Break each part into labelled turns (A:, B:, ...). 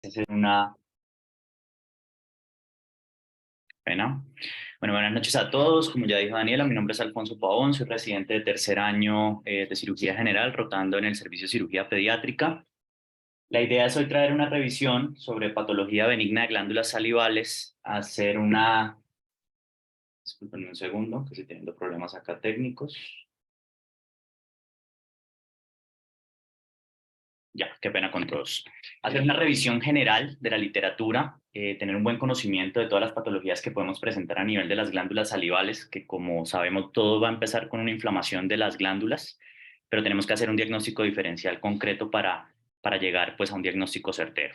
A: Esa es una pena. Bueno, buenas noches a todos. Como ya dijo Daniela, mi nombre es Alfonso Pavón, soy residente de tercer año de cirugía general, rotando en el servicio de cirugía pediátrica. La idea es hoy traer una revisión sobre patología benigna de glándulas salivales, hacer una... Disculpen un segundo, que estoy teniendo problemas acá técnicos. Ya, qué pena con todos. Hacer una revisión general de la literatura, tener un buen conocimiento de todas las patologías que podemos presentar a nivel de las glándulas salivales, que como sabemos todo va a empezar con una inflamación de las glándulas, pero tenemos que hacer un diagnóstico diferencial concreto para llegar pues a un diagnóstico certero.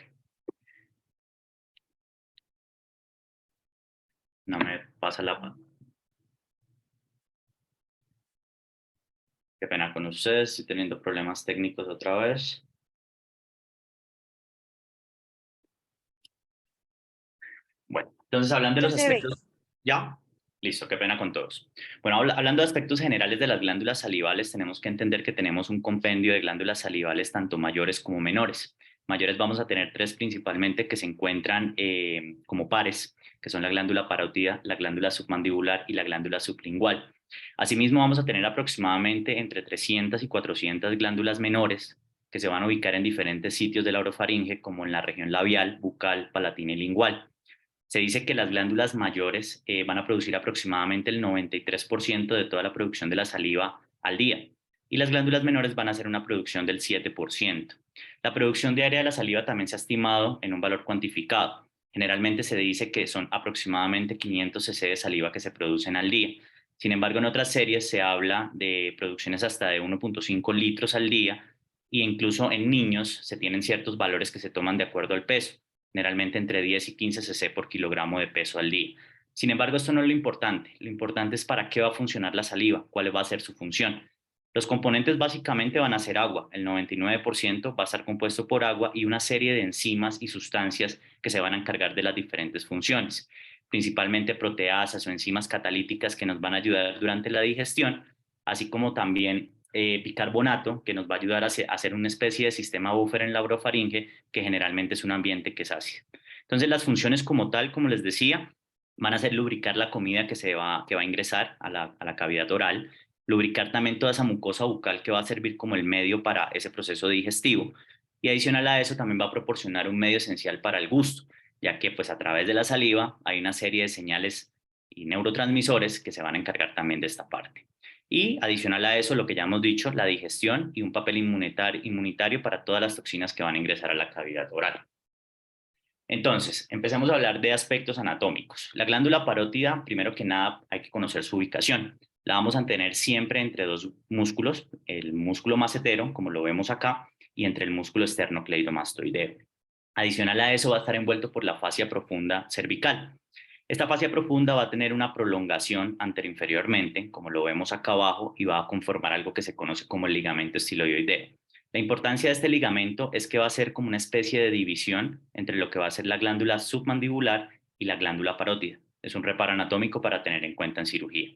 A: No me pasa la... Qué pena con ustedes, estoy teniendo problemas técnicos otra vez. Bueno, entonces hablando de
B: Ya
A: los
B: se ve.
A: aspectos, ¿ya? Listo, qué pena con todos. Bueno, hablando de aspectos generales de las glándulas salivales, tenemos que entender que tenemos un compendio de glándulas salivales tanto mayores como menores. Mayores vamos a tener tres principalmente que se encuentran como pares, que son la glándula parótida, la glándula submandibular y la glándula sublingual. Asimismo, vamos a tener aproximadamente entre 300 y 400 glándulas menores que se van a ubicar en diferentes sitios de la orofaringe, como en la región labial, bucal, palatina y lingual. Se dice que las glándulas mayores van a producir aproximadamente el 93% de toda la producción de la saliva al día y las glándulas menores van a hacer una producción del 7%. La producción diaria de la saliva también se ha estimado en un valor cuantificado. Generalmente se dice que son aproximadamente 500 cc de saliva que se producen al día. Sin embargo, en otras series se habla de producciones hasta de 1.5 litros al día e incluso en niños se tienen ciertos valores que se toman de acuerdo al peso, generalmente entre 10 y 15 cc por kilogramo de peso al día. Sin embargo, esto no es lo importante es para qué va a funcionar la saliva, cuál va a ser su función. Los componentes básicamente van a ser agua, el 99% va a estar compuesto por agua y una serie de enzimas y sustancias que se van a encargar de las diferentes funciones, principalmente proteasas o enzimas catalíticas que nos van a ayudar durante la digestión, así como también bicarbonato, que nos va a ayudar a hacer una especie de sistema buffer en la orofaringe, que generalmente es un ambiente que es ácido. Entonces, las funciones como tal, como les decía, van a ser lubricar la comida que va a ingresar a la cavidad oral, lubricar también toda esa mucosa bucal que va a servir como el medio para ese proceso digestivo. Y adicional a eso, también va a proporcionar un medio esencial para el gusto, ya que pues a través de la saliva hay una serie de señales y neurotransmisores que se van a encargar también de esta parte. Y adicional a eso, lo que ya hemos dicho, la digestión y un papel inmunitario para todas las toxinas que van a ingresar a la cavidad oral. Entonces, empecemos a hablar de aspectos anatómicos. La glándula parótida, primero que nada, hay que conocer su ubicación. La vamos a tener siempre entre dos músculos, el músculo macetero, como lo vemos acá, y entre el músculo esternocleidomastoideo. Adicional a eso, va a estar envuelto por la fascia profunda cervical. Esta fascia profunda va a tener una prolongación anteroinferiormente, como lo vemos acá abajo, y va a conformar algo que se conoce como el ligamento estiloideo. La importancia de este ligamento es que va a ser como una especie de división entre lo que va a ser la glándula submandibular y la glándula parótida. Es un reparo anatómico para tener en cuenta en cirugía.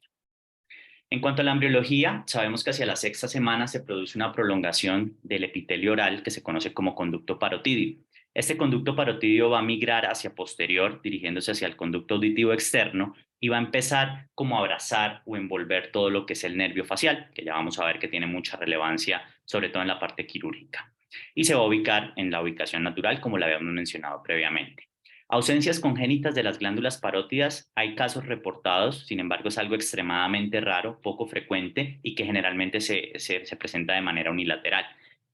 A: En cuanto a la embriología, sabemos que hacia la sexta semana se produce una prolongación del epitelio oral que se conoce como conducto parotídeo. Este conducto parotídeo va a migrar hacia posterior, dirigiéndose hacia el conducto auditivo externo y va a empezar como a abrazar o envolver todo lo que es el nervio facial, que ya vamos a ver que tiene mucha relevancia, sobre todo en la parte quirúrgica. Y se va a ubicar en la ubicación natural, como la habíamos mencionado previamente. Ausencias congénitas de las glándulas parótidas, hay casos reportados, sin embargo es algo extremadamente raro, poco frecuente y que generalmente se presenta de manera unilateral.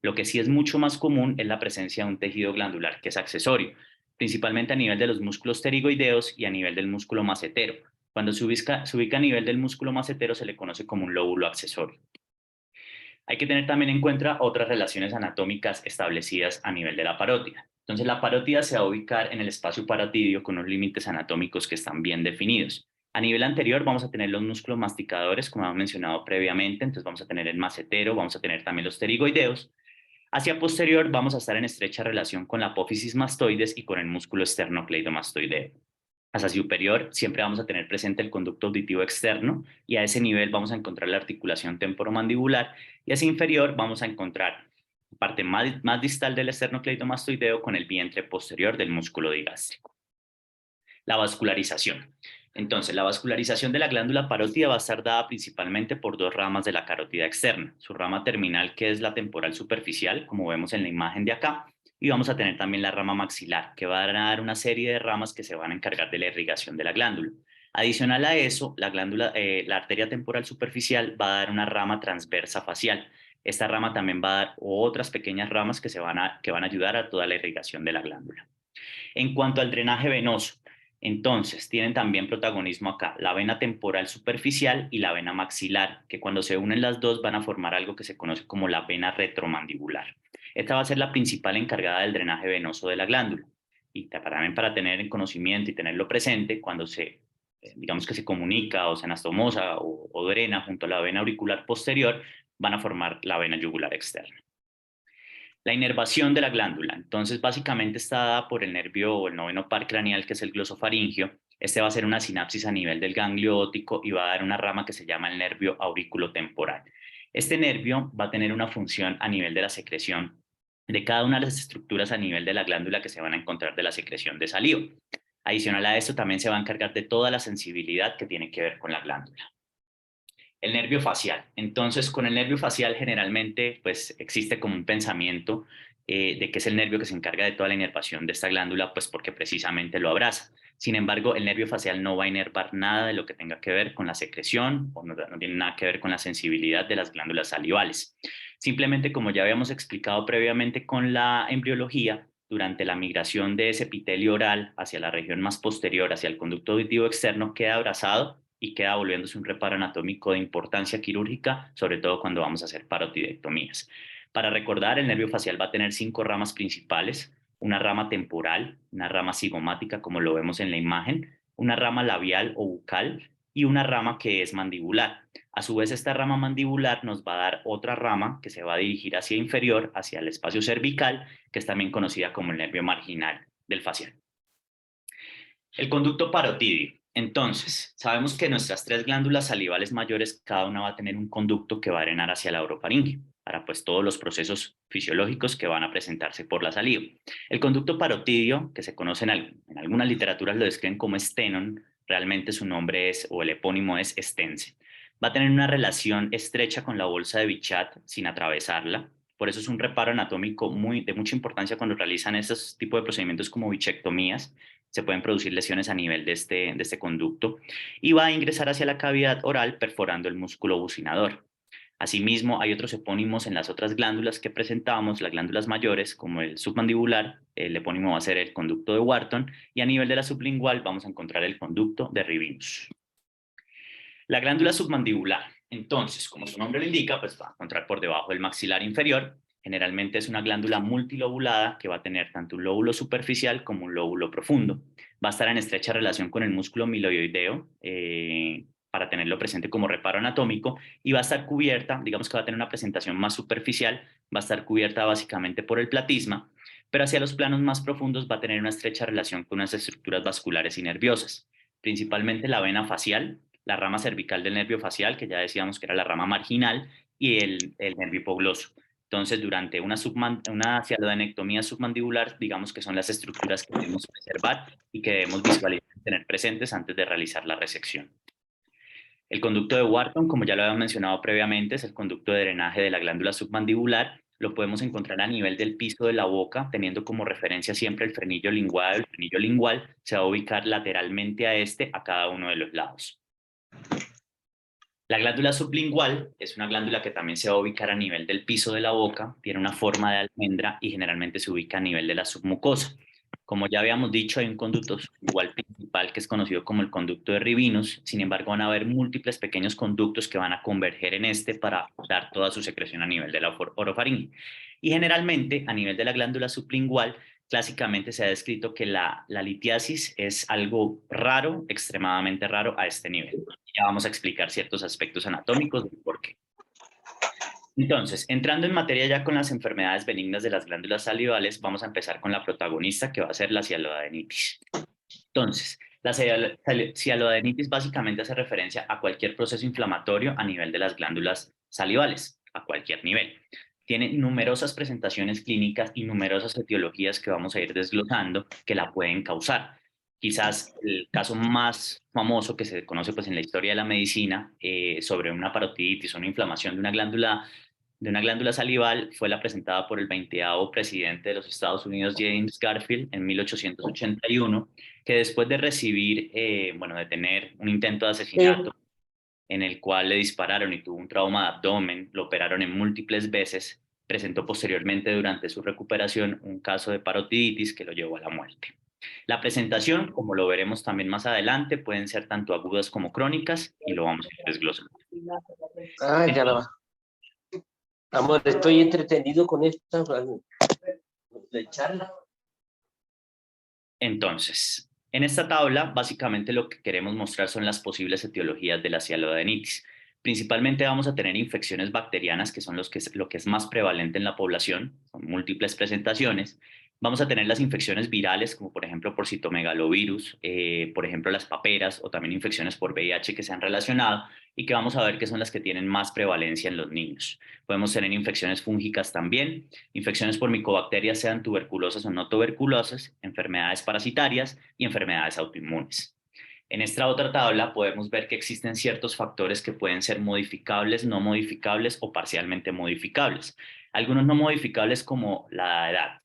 A: Lo que sí es mucho más común es la presencia de un tejido glandular que es accesorio, principalmente a nivel de los músculos pterigoideos y a nivel del músculo macetero. Cuando se ubica a nivel del músculo macetero se le conoce como un lóbulo accesorio. Hay que tener también en cuenta otras relaciones anatómicas establecidas a nivel de la parótida. Entonces, la parótida se va a ubicar en el espacio parotidio con unos límites anatómicos que están bien definidos. A nivel anterior vamos a tener los músculos masticadores, como hemos mencionado previamente, entonces vamos a tener el macetero, vamos a tener también los pterigoideos. Hacia posterior vamos a estar en estrecha relación con la apófisis mastoides y con el músculo esternocleidomastoideo. Hacia superior siempre vamos a tener presente el conducto auditivo externo y a ese nivel vamos a encontrar la articulación temporomandibular y hacia inferior vamos a encontrar parte más distal del esternocleidomastoideo con el vientre posterior del músculo digástrico. La vascularización. Entonces, la vascularización de la glándula parótida va a estar dada principalmente por dos ramas de la carótida externa. Su rama terminal, que es la temporal superficial, como vemos en la imagen de acá, y vamos a tener también la rama maxilar, que va a dar una serie de ramas que se van a encargar de la irrigación de la glándula. Adicional a eso, la arteria temporal superficial va a dar una rama transversa facial. Esta rama también va a dar otras pequeñas ramas que van a ayudar a toda la irrigación de la glándula. En cuanto al drenaje venoso, entonces tienen también protagonismo acá la vena temporal superficial y la vena maxilar, que cuando se unen las dos van a formar algo que se conoce como la vena retromandibular. Esta va a ser la principal encargada del drenaje venoso de la glándula. Y también para tener en conocimiento y tenerlo presente, cuando digamos que se comunica o se anastomosa o drena junto a la vena auricular posterior, van a formar la vena yugular externa. La inervación de la glándula, entonces básicamente está dada por el nervio o el noveno par craneal, que es el glosofaringio. Este va a ser una sinapsis a nivel del ganglio óptico y va a dar una rama que se llama el nervio auriculotemporal. Este nervio va a tener una función a nivel de la secreción de cada una de las estructuras a nivel de la glándula que se van a encontrar de la secreción de saliva. Adicional a esto, también se va a encargar de toda la sensibilidad que tiene que ver con la glándula. El nervio facial. Entonces, con el nervio facial generalmente pues existe como un pensamiento de que es el nervio que se encarga de toda la inervación de esta glándula, pues porque precisamente lo abraza. Sin embargo, el nervio facial no va a inervar nada de lo que tenga que ver con la secreción o no tiene nada que ver con la sensibilidad de las glándulas salivales. Simplemente, como ya habíamos explicado previamente con la embriología, durante la migración de ese epitelio oral hacia la región más posterior, hacia el conducto auditivo externo, queda abrazado y queda volviéndose un reparo anatómico de importancia quirúrgica, sobre todo cuando vamos a hacer parotidectomías. Para recordar, el nervio facial va a tener 5 ramas principales: una rama temporal, una rama cigomática, como lo vemos en la imagen, una rama labial o bucal y una rama que es mandibular. A su vez, esta rama mandibular nos va a dar otra rama que se va a dirigir hacia inferior, hacia el espacio cervical, que es también conocida como el nervio marginal del facial. El conducto parotidio. Entonces, sabemos que nuestras 3 glándulas salivales mayores, cada una va a tener un conducto que va a drenar hacia la orofaringe, para pues todos los procesos fisiológicos que van a presentarse por la saliva. El conducto parotidio, que se conoce en algunas literaturas lo describen como estenon, realmente su nombre es, o el epónimo es estense. Va a tener una relación estrecha con la bolsa de Bichat sin atravesarla. Por eso es un reparo anatómico de mucha importancia cuando realizan estos tipos de procedimientos como bichectomías. Se pueden producir lesiones a nivel de este conducto y va a ingresar hacia la cavidad oral perforando el músculo bucinador. Asimismo, hay otros epónimos en las otras glándulas que presentamos, las glándulas mayores, como el submandibular. El epónimo va a ser el conducto de Wharton, y a nivel de la sublingual vamos a encontrar el conducto de Rivinus. La glándula submandibular, entonces, como su nombre lo indica, pues va a encontrar por debajo del maxilar inferior. Generalmente es una glándula multilobulada que va a tener tanto un lóbulo superficial como un lóbulo profundo. Va a estar en estrecha relación con el músculo miloioideo, para tenerlo presente como reparo anatómico, y va a estar cubierta, digamos que va a tener una presentación más superficial, va a estar cubierta básicamente por el platisma, pero hacia los planos más profundos va a tener una estrecha relación con unas estructuras vasculares y nerviosas, principalmente la vena facial, la rama cervical del nervio facial, que ya decíamos que era la rama marginal, y el nervio hipogloso. Entonces, durante una cialodenectomía submandibular, digamos que son las estructuras que debemos preservar y que debemos visualizar y tener presentes antes de realizar la resección. El conducto de Wharton, como ya lo habíamos mencionado previamente, es el conducto de drenaje de la glándula submandibular. Lo podemos encontrar a nivel del piso de la boca, teniendo como referencia siempre el frenillo lingual. El frenillo lingual se va a ubicar lateralmente a cada uno de los lados. La glándula sublingual es una glándula que también se va a ubicar a nivel del piso de la boca, tiene una forma de almendra y generalmente se ubica a nivel de la submucosa. Como ya habíamos dicho, hay un conducto sublingual principal que es conocido como el conducto de Rivinus. Sin embargo, van a haber múltiples pequeños conductos que van a converger en este para dar toda su secreción a nivel de la orofaringe. Y generalmente, a nivel de la glándula sublingual, clásicamente se ha descrito que la litiasis es algo raro, extremadamente raro a este nivel. Ya vamos a explicar ciertos aspectos anatómicos del por qué. Entonces, entrando en materia ya con las enfermedades benignas de las glándulas salivales, vamos a empezar con la protagonista, que va a ser la cialoadenitis. Entonces, la cialoadenitis básicamente hace referencia a cualquier proceso inflamatorio a nivel de las glándulas salivales, a cualquier nivel. Tiene numerosas presentaciones clínicas y numerosas etiologías que vamos a ir desglosando que la pueden causar. Quizás el caso más famoso que se conoce pues, en la historia de la medicina sobre una parotiditis o una inflamación de una glándula salival fue la presentada por el 20º presidente de los Estados Unidos, James Garfield, en 1881, que después de recibir, bueno, de tener un intento de asesinato en el cual le dispararon y tuvo un trauma de abdomen, lo operaron en múltiples veces, presentó posteriormente durante su recuperación un caso de parotiditis que lo llevó a la muerte. La presentación, como lo veremos también más adelante, pueden ser tanto agudas como crónicas y lo vamos a ir desglosando.
B: Ah, ya la va. Amor, estoy entretenido con esta de charla.
A: Entonces, en esta tabla, básicamente lo que queremos mostrar son las posibles etiologías de la cialodenitis. Principalmente vamos a tener infecciones bacterianas, que son lo que es más prevalente en la población, con múltiples presentaciones. Vamos a tener las infecciones virales, como por ejemplo por citomegalovirus, por ejemplo las paperas o también infecciones por VIH que se han relacionado y que vamos a ver que son las que tienen más prevalencia en los niños. Podemos tener infecciones fúngicas también, infecciones por micobacterias, sean tuberculosas o no tuberculosas, enfermedades parasitarias y enfermedades autoinmunes. En esta otra tabla podemos ver que existen ciertos factores que pueden ser modificables, no modificables o parcialmente modificables. Algunos no modificables como la edad.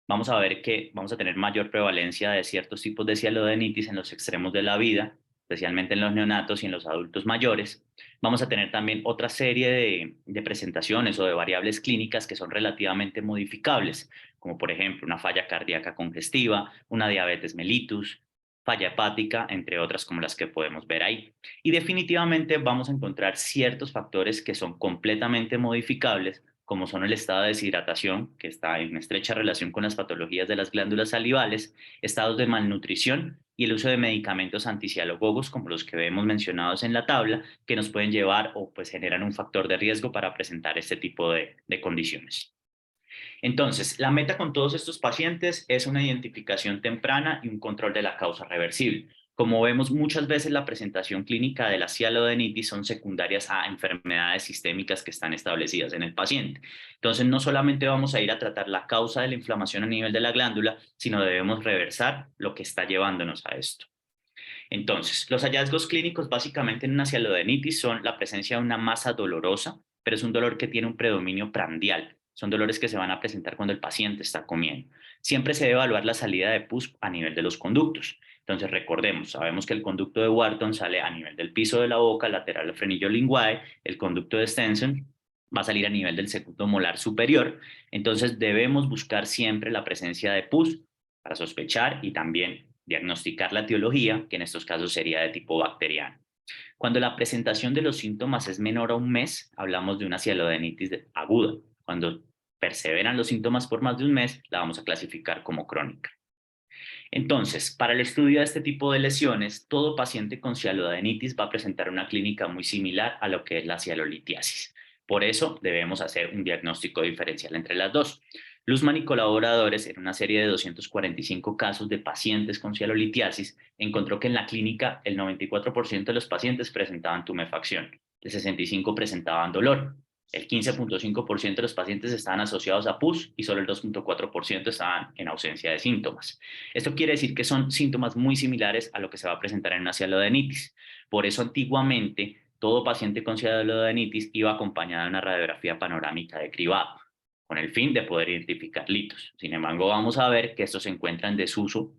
A: Vamos a ver que vamos a tener mayor prevalencia de ciertos tipos de cialodenitis en los extremos de la vida, especialmente en los neonatos y en los adultos mayores. Vamos a tener también otra serie de presentaciones o de variables clínicas que son relativamente modificables, como por ejemplo una falla cardíaca congestiva, una diabetes mellitus, falla hepática, entre otras como las que podemos ver ahí. Y definitivamente vamos a encontrar ciertos factores que son completamente modificables, como son el estado de deshidratación, que está en estrecha relación con las patologías de las glándulas salivales, estados de malnutrición y el uso de medicamentos anticialogogos, como los que vemos mencionados en la tabla, que nos pueden llevar o pues generan un factor de riesgo para presentar este tipo de condiciones. Entonces, la meta con todos estos pacientes es una identificación temprana y un control de la causa reversible. Como vemos muchas veces la presentación clínica de la cialodenitis son secundarias a enfermedades sistémicas que están establecidas en el paciente. Entonces no solamente vamos a ir a tratar la causa de la inflamación a nivel de la glándula, sino debemos reversar lo que está llevándonos a esto. Entonces, los hallazgos clínicos básicamente en una cialodenitis son la presencia de una masa dolorosa, pero es un dolor que tiene un predominio prandial. Son dolores que se van a presentar cuando el paciente está comiendo. Siempre se debe evaluar la salida de pus a nivel de los conductos. Entonces, recordemos, sabemos que el conducto de Wharton sale a nivel del piso de la boca, lateral al frenillo linguae, el conducto de Stenson va a salir a nivel del segundo molar superior. Entonces, debemos buscar siempre la presencia de pus para sospechar y también diagnosticar la etiología, que en estos casos sería de tipo bacteriano. Cuando la presentación de los síntomas es menor a un mes, hablamos de una cialodenitis aguda. Cuando perseveran los síntomas por más de un mes, la vamos a clasificar como crónica. Entonces, para el estudio de este tipo de lesiones, todo paciente con cialodenitis va a presentar una clínica muy similar a lo que es la cialolitiasis. Por eso debemos hacer un diagnóstico diferencial entre las dos. Luzman y colaboradores, en una serie de 245 casos de pacientes con cialolitiasis, encontró que en la clínica el 94% de los pacientes presentaban tumefacción, el 65% presentaban dolor, el 15.5% de los pacientes estaban asociados a pus y solo el 2.4% estaban en ausencia de síntomas. Esto quiere decir que son síntomas muy similares a lo que se va a presentar en una cialodenitis. Por eso antiguamente todo paciente con cialodenitis iba acompañado de una radiografía panorámica de cribado, con el fin de poder identificar litos. Sin embargo, vamos a ver que esto se encuentra en desuso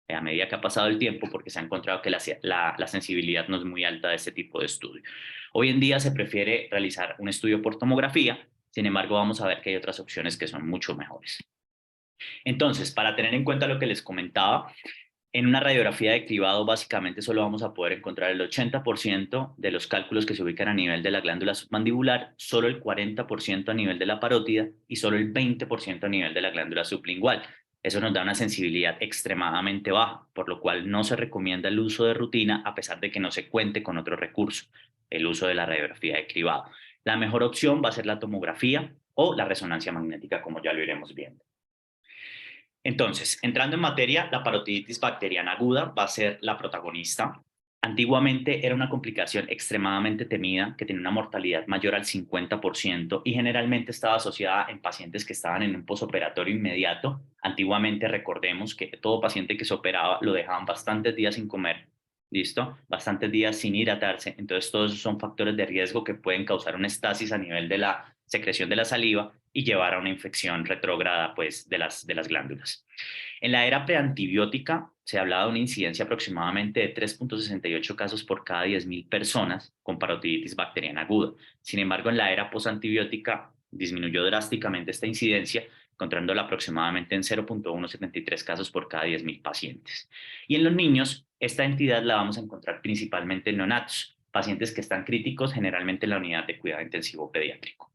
A: a medida que ha pasado el tiempo porque se ha encontrado que la sensibilidad no es muy alta de este tipo de estudio. Hoy en día se prefiere realizar un estudio por tomografía, sin embargo vamos a ver que hay otras opciones que son mucho mejores. Entonces, para tener en cuenta lo que les comentaba, en una radiografía de cribado básicamente solo vamos a poder encontrar el 80% de los cálculos que se ubican a nivel de la glándula submandibular, solo el 40% a nivel de la parótida y solo el 20% a nivel de la glándula sublingual. Eso nos da una sensibilidad extremadamente baja, por lo cual no se recomienda el uso de rutina a pesar de que no se cuente con otro recurso, el uso de la radiografía de cribado. La mejor opción va a ser la tomografía o la resonancia magnética, como ya lo iremos viendo. Entonces, entrando en materia, la parotiditis bacteriana aguda va a ser la protagonista. Antiguamente era una complicación extremadamente temida que tenía una mortalidad mayor al 50% y generalmente estaba asociada en pacientes que estaban en un posoperatorio inmediato. Antiguamente recordemos que todo paciente que se operaba lo dejaban bastantes días sin comer, ¿listo? Bastantes días sin hidratarse. Entonces todos esos son factores de riesgo que pueden causar una estasis a nivel de la secreción de la saliva y llevar a una infección retrógrada pues, de las glándulas. En la era preantibiótica se hablaba de una incidencia aproximadamente de 3,68 casos por cada 10.000 personas con parotiditis bacteriana aguda. Sin embargo, en la era posantibiótica disminuyó drásticamente esta incidencia, encontrándola aproximadamente en 0,173 casos por cada 10.000 pacientes. Y en los niños, esta entidad la vamos a encontrar principalmente en neonatos, pacientes que están críticos generalmente en la unidad de cuidado intensivo pediátrico.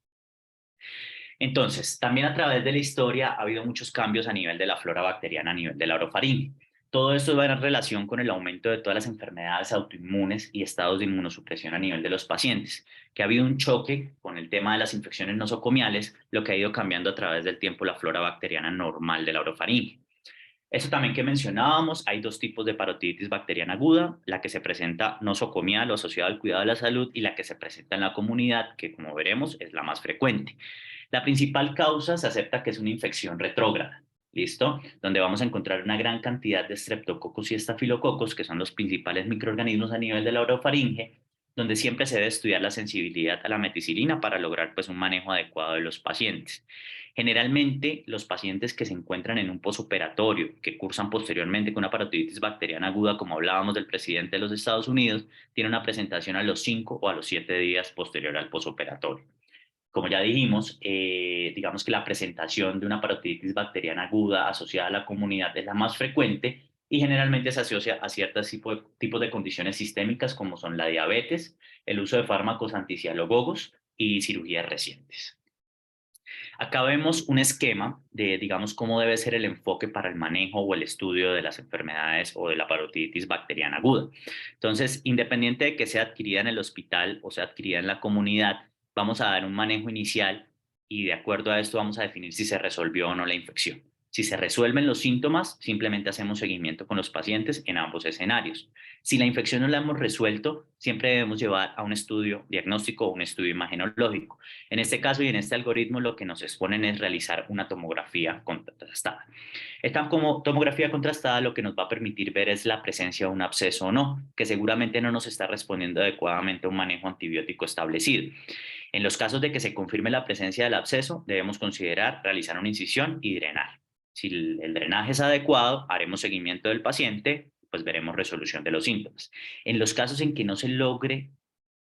A: Entonces, también a través de la historia ha habido muchos cambios a nivel de la flora bacteriana, a nivel de la orofaringe. Todo esto va en relación con el aumento de todas las enfermedades autoinmunes y estados de inmunosupresión a nivel de los pacientes, que ha habido un choque con el tema de las infecciones nosocomiales, lo que ha ido cambiando a través del tiempo la flora bacteriana normal de la orofaringe. Eso también que mencionábamos, hay dos tipos de parotiditis bacteriana aguda, la que se presenta nosocomial o asociada al cuidado de la salud y la que se presenta en la comunidad, que como veremos es la más frecuente. La principal causa se acepta que es una infección retrógrada, ¿listo? Donde vamos a encontrar una gran cantidad de streptococcus y estafilococos, que son los principales microorganismos a nivel de la orofaringe, donde siempre se debe estudiar la sensibilidad a la meticilina para lograr pues, un manejo adecuado de los pacientes. Generalmente, los pacientes que se encuentran en un posoperatorio, que cursan posteriormente con una parotiditis bacteriana aguda, como hablábamos del presidente de los Estados Unidos, tienen una presentación a los 5 o a los 7 días posterior al posoperatorio. Como ya dijimos, digamos que la presentación de una parotiditis bacteriana aguda asociada a la comunidad es la más frecuente y generalmente se asocia a ciertos tipos de condiciones sistémicas como son la diabetes, el uso de fármacos anticialogogos y cirugías recientes. Acá vemos un esquema de, digamos, cómo debe ser el enfoque para el manejo o el estudio de las enfermedades o de la parotiditis bacteriana aguda. Entonces, independiente de que sea adquirida en el hospital o sea adquirida en la comunidad, vamos a dar un manejo inicial y de acuerdo a esto vamos a definir si se resolvió o no la infección. Si se resuelven los síntomas, simplemente hacemos seguimiento con los pacientes en ambos escenarios. Si la infección no la hemos resuelto, siempre debemos llevar a un estudio diagnóstico o un estudio imagenológico. En este caso y en este algoritmo lo que nos exponen es realizar una tomografía contrastada. Esta como tomografía contrastada lo que nos va a permitir ver es la presencia de un absceso o no, que seguramente no nos está respondiendo adecuadamente a un manejo antibiótico establecido. En los casos de que se confirme la presencia del absceso, debemos considerar realizar una incisión y drenar. Si el drenaje es adecuado, haremos seguimiento del paciente, pues veremos resolución de los síntomas. En los casos en que no se logre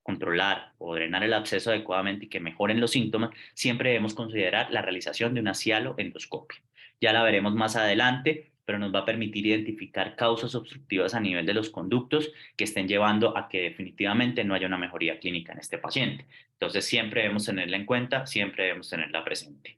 A: controlar o drenar el absceso adecuadamente y que mejoren los síntomas, siempre debemos considerar la realización de una cialoendoscopia. Ya la veremos más adelante, pero nos va a permitir identificar causas obstructivas a nivel de los conductos que estén llevando a que definitivamente no haya una mejoría clínica en este paciente. Entonces siempre debemos tenerla en cuenta, siempre debemos tenerla presente.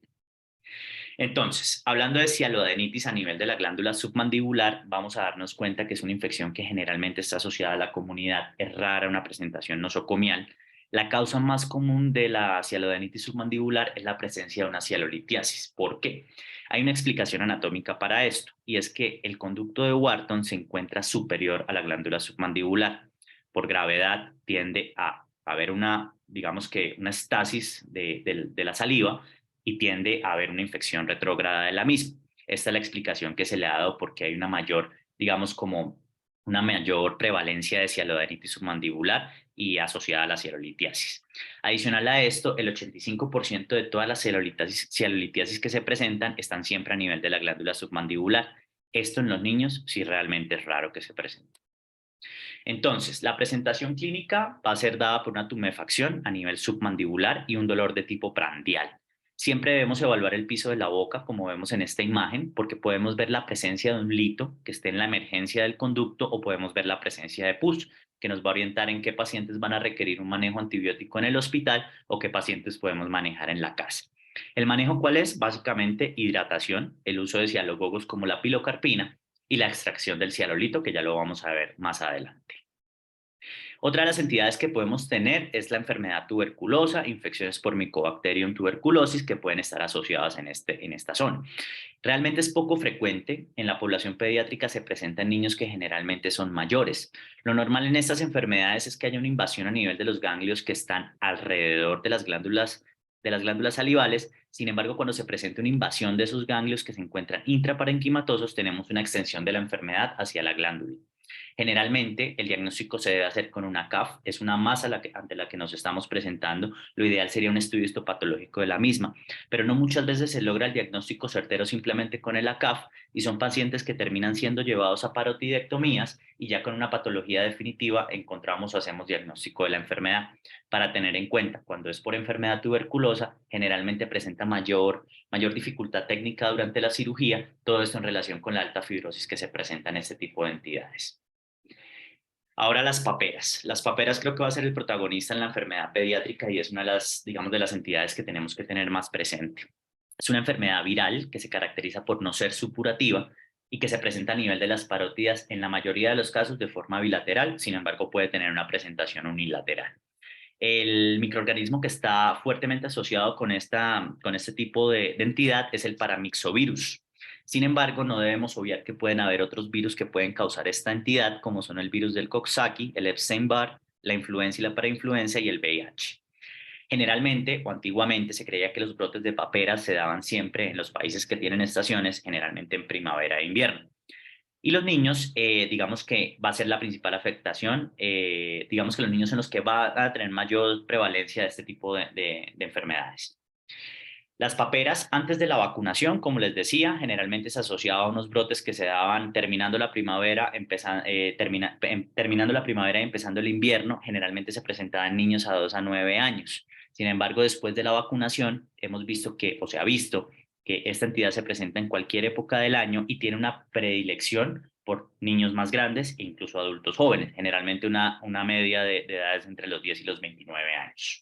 A: Entonces, hablando de cialoadenitis a nivel de la glándula submandibular, vamos a darnos cuenta que es una infección que generalmente está asociada a la comunidad, es rara una presentación nosocomial. La causa más común de la cialoadenitis submandibular es la presencia de una cialolitiasis. ¿Por qué? Hay una explicación anatómica para esto, y es que el conducto de Wharton se encuentra superior a la glándula submandibular. Por gravedad tiende a haber una, digamos que una estasis de la saliva, y tiende a haber una infección retrógrada de la misma. Esta es la explicación que se le ha dado porque hay una mayor, digamos, como una mayor prevalencia de cialodenitis submandibular y asociada a la cialolitiasis. Adicional a esto, el 85% de todas las cialolitiasis que se presentan están siempre a nivel de la glándula submandibular. Esto en los niños sí realmente es raro que se presente. Entonces, la presentación clínica va a ser dada por una tumefacción a nivel submandibular y un dolor de tipo prandial. Siempre debemos evaluar el piso de la boca, como vemos en esta imagen, porque podemos ver la presencia de un lito que esté en la emergencia del conducto o podemos ver la presencia de pus, que nos va a orientar en qué pacientes van a requerir un manejo antibiótico en el hospital o qué pacientes podemos manejar en la casa. ¿El manejo cuál es? Básicamente hidratación, el uso de cialogogos como la pilocarpina y la extracción del cialolito, que ya lo vamos a ver más adelante. Otra de las entidades que podemos tener es la enfermedad tuberculosa, infecciones por Mycobacterium tuberculosis que pueden estar asociadas en esta zona. Realmente es poco frecuente, en la población pediátrica se presenta en niños que generalmente son mayores. Lo normal en estas enfermedades es que haya una invasión a nivel de los ganglios que están alrededor de las glándulas salivales. Sin embargo, cuando se presenta una invasión de esos ganglios que se encuentran intraparenquimatosos, tenemos una extensión de la enfermedad hacia la glándula. Generalmente, el diagnóstico se debe hacer con una CAF, es una masa ante la que nos estamos presentando. Lo ideal sería un estudio histopatológico de la misma, pero no muchas veces se logra el diagnóstico certero simplemente con el ACAF y son pacientes que terminan siendo llevados a parotidectomías y ya con una patología definitiva encontramos o hacemos diagnóstico de la enfermedad. Para tener en cuenta, cuando es por enfermedad tuberculosa, generalmente presenta mayor dificultad técnica durante la cirugía, todo esto en relación con la alta fibrosis que se presenta en este tipo de entidades. Ahora las paperas. Las paperas creo que va a ser el protagonista en la enfermedad pediátrica y es una de las, digamos, de las entidades que tenemos que tener más presente. Es una enfermedad viral que se caracteriza por no ser supurativa y que se presenta a nivel de las parótidas en la mayoría de los casos de forma bilateral, sin embargo puede tener una presentación unilateral. El microorganismo que está fuertemente asociado con este tipo de entidad es el paramyxovirus. Sin embargo, no debemos obviar que pueden haber otros virus que pueden causar esta entidad, como son el virus del Coxsackie, el Epstein-Barr, la influenza y la parainfluenza y el VIH. Generalmente o antiguamente se creía que los brotes de paperas se daban siempre en los países que tienen estaciones, generalmente en primavera e invierno. Y los niños, digamos que va a ser la principal afectación, digamos que los niños son los que van a tener mayor prevalencia de este tipo de enfermedades. Las paperas antes de la vacunación, como les decía, generalmente se asociaba a unos brotes que se daban terminando la primavera, terminando la primavera y empezando el invierno, generalmente se presentaban en niños a 2 a 9 años. Sin embargo, después de la vacunación, hemos visto que, o se ha visto, que esta entidad se presenta en cualquier época del año y tiene una predilección por niños más grandes e incluso adultos jóvenes, generalmente una media de edades entre los 10 y los 29 años.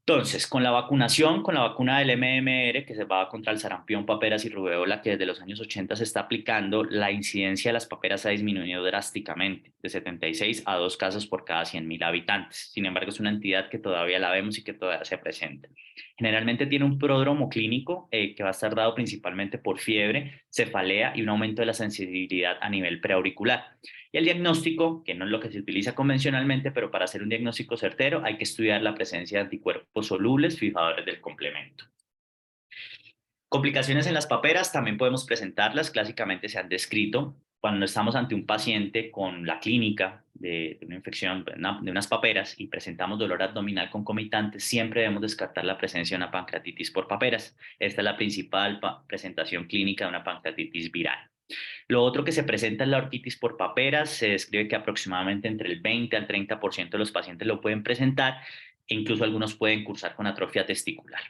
A: Entonces, con la vacunación, con la vacuna del MMR, que se va contra el sarampión, paperas y rubéola, que desde los años 80 se está aplicando, la incidencia de las paperas ha disminuido drásticamente, de 76 a 2 casos por cada 100.000 habitantes. Sin embargo, es una entidad que todavía la vemos y que todavía se presenta. Generalmente tiene un pródromo clínico que va a estar dado principalmente por fiebre, cefalea y un aumento de la sensibilidad a nivel preauricular. Y el diagnóstico, que no es lo que se utiliza convencionalmente, pero para hacer un diagnóstico certero hay que estudiar la presencia de anticuerpos solubles fijadores del complemento. Complicaciones en las paperas también podemos presentarlas, clásicamente se han descrito cuando estamos ante un paciente con la clínica de una infección de unas paperas y presentamos dolor abdominal concomitante, siempre debemos descartar la presencia de una pancreatitis por paperas. Esta es la principal presentación clínica de una pancreatitis viral. Lo otro que se presenta en la orquitis por paperas, se describe que aproximadamente entre el 20 al 30% de los pacientes lo pueden presentar e incluso algunos pueden cursar con atrofia testicular.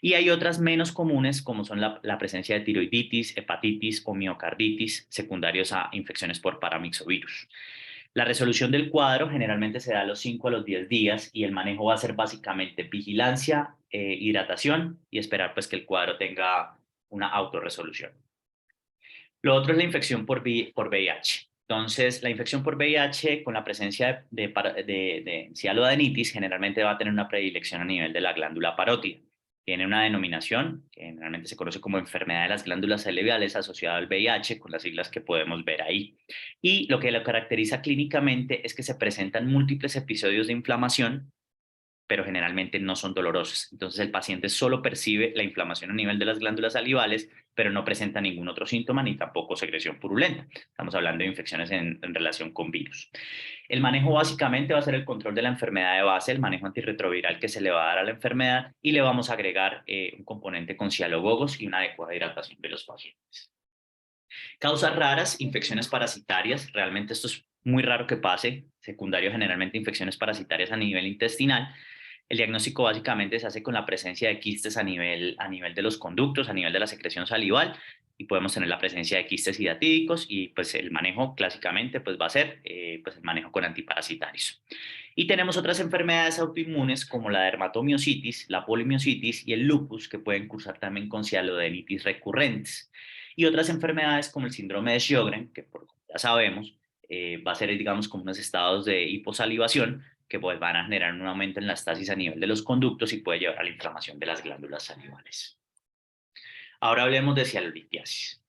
A: Y hay otras menos comunes como son la presencia de tiroiditis, hepatitis o miocarditis secundarios a infecciones por paramyxovirus. La resolución del cuadro generalmente se da a los 5 a los 10 días y el manejo va a ser básicamente vigilancia, hidratación y esperar pues que el cuadro tenga una autorresolución. Lo otro es la infección por VIH. Entonces, la infección por VIH con la presencia de cialoadenitis generalmente va a tener una predilección a nivel de la glándula parótida. Tiene una denominación que generalmente se conoce como enfermedad de las glándulas salivales asociada al VIH, con las siglas que podemos ver ahí. Y lo que lo caracteriza clínicamente es que se presentan múltiples episodios de inflamación, pero generalmente no son dolorosos. Entonces el paciente solo percibe la inflamación a nivel de las glándulas salivales, pero no presenta ningún otro síntoma ni tampoco secreción purulenta. Estamos hablando de infecciones en relación con virus. El manejo básicamente va a ser el control de la enfermedad de base, el manejo antirretroviral que se le va a dar a la enfermedad y le vamos a agregar un componente con cialogogos y una adecuada hidratación de los pacientes. Causas raras, infecciones parasitarias, realmente esto es muy raro que pase, secundario generalmente infecciones parasitarias a nivel intestinal. El diagnóstico básicamente se hace con la presencia de quistes a nivel de los conductos, a nivel de la secreción salival, y podemos tener la presencia de quistes hidatídicos y pues el manejo clásicamente pues va a ser pues el manejo con antiparasitarios. Y tenemos otras enfermedades autoinmunes como la dermatomiositis, la polimiositis y el lupus que pueden cursar también con cialodenitis recurrentes. Y otras enfermedades como el síndrome de Sjögren, que ya sabemos, va a ser, digamos, como unos estados de hiposalivación que pues, van a generar un aumento en la estasis a nivel de los conductos y puede llevar a la inflamación de las glándulas salivales. Ahora hablemos de cialolitiasis.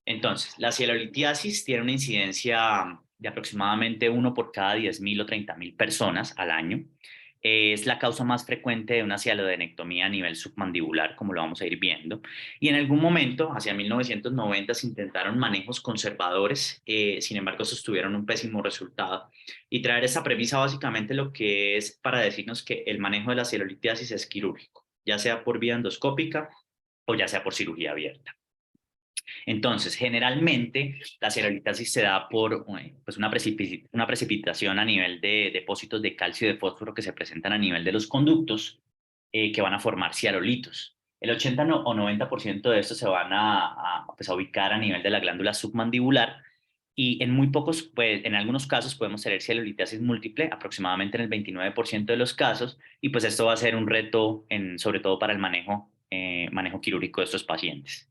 A: Entonces, la cialolitiasis tiene una incidencia de aproximadamente 1 por cada 10.000 o 30.000 personas al año. Es la causa más frecuente de una cialodenectomía a nivel submandibular, como lo vamos a ir viendo. Y en algún momento, hacia 1990, se intentaron manejos conservadores, sin embargo, sostuvieron un pésimo resultado. Y traer esa premisa básicamente lo que es para decirnos que el manejo de la cialolitiasis es quirúrgico, ya sea por vía endoscópica o ya sea por cirugía abierta. Entonces, generalmente la cerebrolitasis se da por pues una precipitación a nivel de depósitos de calcio y de fósforo que se presentan a nivel de los conductos que van a formar ciarolitos. El 80 o 90% de estos se van pues a ubicar a nivel de la glándula submandibular y en muy pocos, pues en algunos casos podemos tener cialolitiasis múltiple, aproximadamente en el 29% de los casos, y pues esto va a ser un reto sobre todo para el manejo quirúrgico de estos pacientes.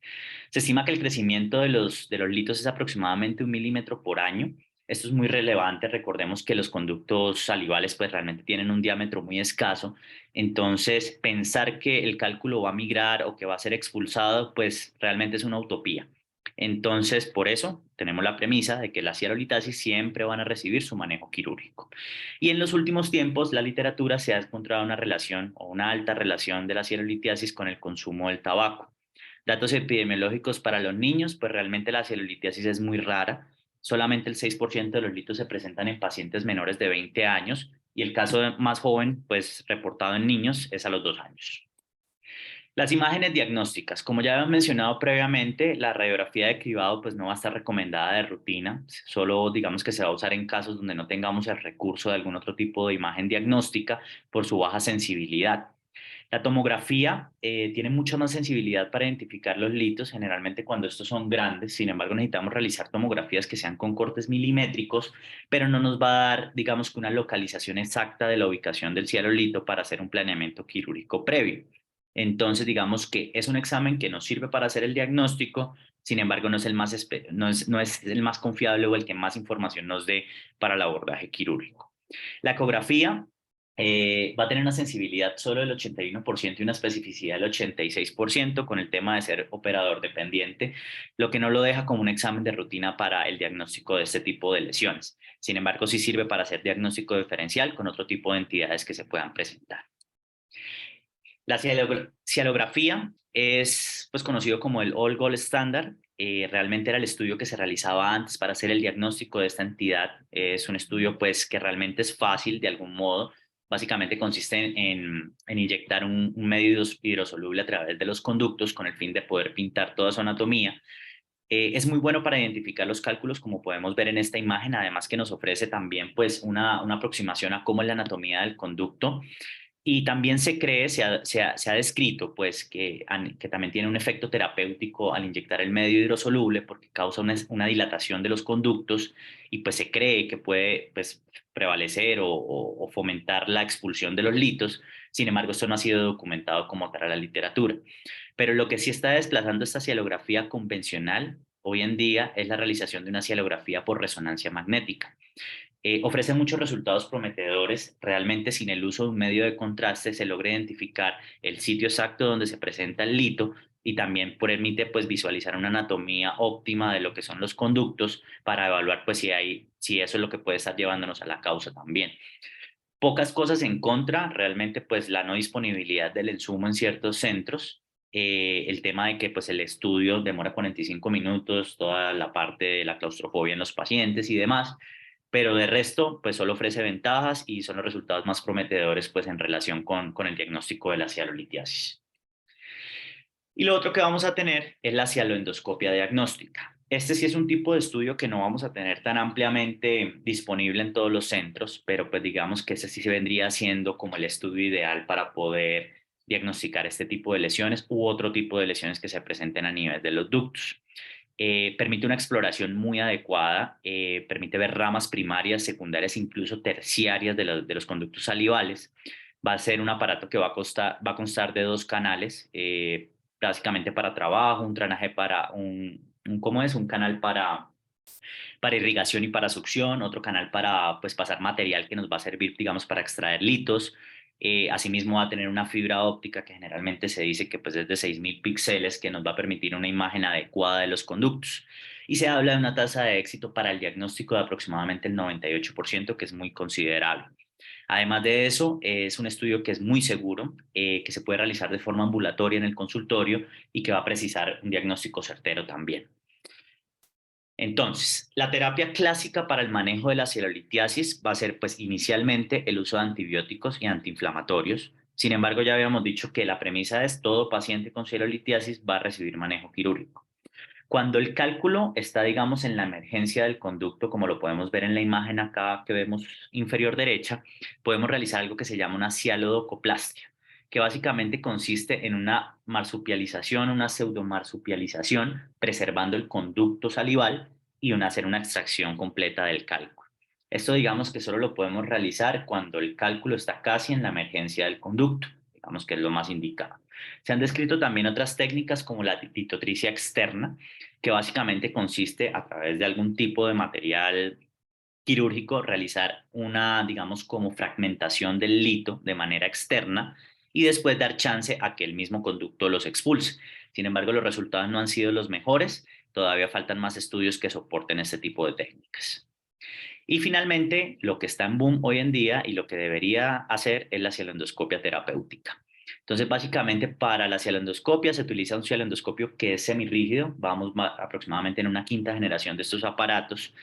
A: Se estima que el crecimiento de los litos es aproximadamente 1 milímetro por año. Esto es muy relevante. Recordemos que los conductos salivales pues realmente tienen un diámetro muy escaso. Entonces, pensar que el cálculo va a migrar o que va a ser expulsado, pues realmente es una utopía. Entonces, por eso tenemos la premisa de que las cialolitasis siempre van a recibir su manejo quirúrgico. Y en los últimos tiempos, la literatura se ha encontrado una relación o una alta relación de la cialolitiasis con el consumo del tabaco. Datos epidemiológicos para los niños, pues realmente la celulitiasis es muy rara. Solamente el 6% de los litos se presentan en pacientes menores de 20 años y el caso más joven, pues reportado en niños, es a los 2 años. Las imágenes diagnósticas, como ya había mencionado previamente, la radiografía de cribado pues no va a estar recomendada de rutina, solo digamos que se va a usar en casos donde no tengamos el recurso de algún otro tipo de imagen diagnóstica por su baja sensibilidad. La tomografía tiene mucha más sensibilidad para identificar los litos, generalmente cuando estos son grandes. Sin embargo, necesitamos realizar tomografías que sean con cortes milimétricos, pero no nos va a dar, digamos, que una localización exacta de la ubicación del cialolito para hacer un planeamiento quirúrgico previo. Entonces, digamos que es un examen que nos sirve para hacer el diagnóstico, sin embargo, no es el más, no es el más confiable o el que más información nos dé para el abordaje quirúrgico. La ecografía va a tener una sensibilidad solo del 81% y una especificidad del 86% con el tema de ser operador dependiente, lo que no lo deja como un examen de rutina para el diagnóstico de este tipo de lesiones. Sin embargo, sí sirve para hacer diagnóstico diferencial con otro tipo de entidades que se puedan presentar. La cialografía es pues, conocido como el All Gold Standard. Realmente era el estudio que se realizaba antes para hacer el diagnóstico de esta entidad. Es un estudio pues, que realmente es fácil de algún modo. Básicamente consiste en inyectar un medio hidrosoluble a través de los conductos con el fin de poder pintar toda su anatomía. Es muy bueno para identificar los cálculos, como podemos ver en esta imagen, además que nos ofrece también pues, una aproximación a cómo es la anatomía del conducto y también se cree, se ha descrito, pues, que también tiene un efecto terapéutico al inyectar el medio hidrosoluble porque causa una dilatación de los conductos y pues se cree que puede pues, prevalecer o fomentar la expulsión de los litos. Sin embargo, esto no ha sido documentado como tal en la literatura. Pero lo que sí está desplazando esta cielografía convencional hoy en día es la realización de una cielografía por resonancia magnética. Ofrece muchos resultados prometedores. Realmente sin el uso de un medio de contraste se logra identificar el sitio exacto donde se presenta el lito y también permite pues, visualizar una anatomía óptima de lo que son los conductos para evaluar pues, si eso es lo que puede estar llevándonos a la causa también. Pocas cosas en contra, realmente pues la no disponibilidad del insumo en ciertos centros, el tema de que pues el estudio demora 45 minutos, toda la parte de la claustrofobia en los pacientes y demás, pero de resto pues solo ofrece ventajas y son los resultados más prometedores pues en relación con el diagnóstico de la cialolitiasis. Y lo otro que vamos a tener es la cialoendoscopia diagnóstica. Este sí es un tipo de estudio que no vamos a tener tan ampliamente disponible en todos los centros, pero pues digamos que ese sí se vendría siendo como el estudio ideal para poder diagnosticar este tipo de lesiones u otro tipo de lesiones que se presenten a nivel de los ductos. Permite una exploración muy adecuada, permite ver ramas primarias, secundarias, incluso terciarias de los conductos salivales. Va a ser un aparato que va a constar de 2 canales, básicamente para trabajo, un drenaje para ¿cómo es? Un canal para irrigación y para succión, otro canal para pues, pasar material que nos va a servir, digamos, para extraer litos. Asimismo va a tener una fibra óptica que generalmente se dice que pues, es de 6.000 píxeles, que nos va a permitir una imagen adecuada de los conductos. Y se habla de una tasa de éxito para el diagnóstico de aproximadamente el 98%, que es muy considerable. Además de eso, es un estudio que es muy seguro, que se puede realizar de forma ambulatoria en el consultorio y que va a precisar un diagnóstico certero también. Entonces, la terapia clásica para el manejo de la celulitiasis va a ser, pues, inicialmente el uso de antibióticos y antiinflamatorios. Sin embargo, ya habíamos dicho que la premisa es todo paciente con celulitiasis va a recibir manejo quirúrgico. Cuando el cálculo está, digamos, en la emergencia del conducto, como lo podemos ver en la imagen acá que vemos inferior derecha, podemos realizar algo que se llama una cialodocoplastia, que básicamente consiste en una marsupialización, una pseudomarsupialización, preservando el conducto salival y hacer una extracción completa del cálculo. Esto digamos que solo lo podemos realizar cuando el cálculo está casi en la emergencia del conducto, digamos que es lo más indicado. Se han descrito también otras técnicas como la litotricia externa, que básicamente consiste a través de algún tipo de material quirúrgico realizar una, digamos, como fragmentación del lito de manera externa y después dar chance a que el mismo conducto los expulse. Sin embargo, los resultados no han sido los mejores, todavía faltan más estudios que soporten este tipo de técnicas. Y finalmente, lo que está en boom hoy en día y lo que debería hacer es la cialendoscopia terapéutica. Entonces, básicamente para la cialendoscopia se utiliza un cialendoscopio que es semirrígido, vamos aproximadamente en una quinta generación de estos aparatos,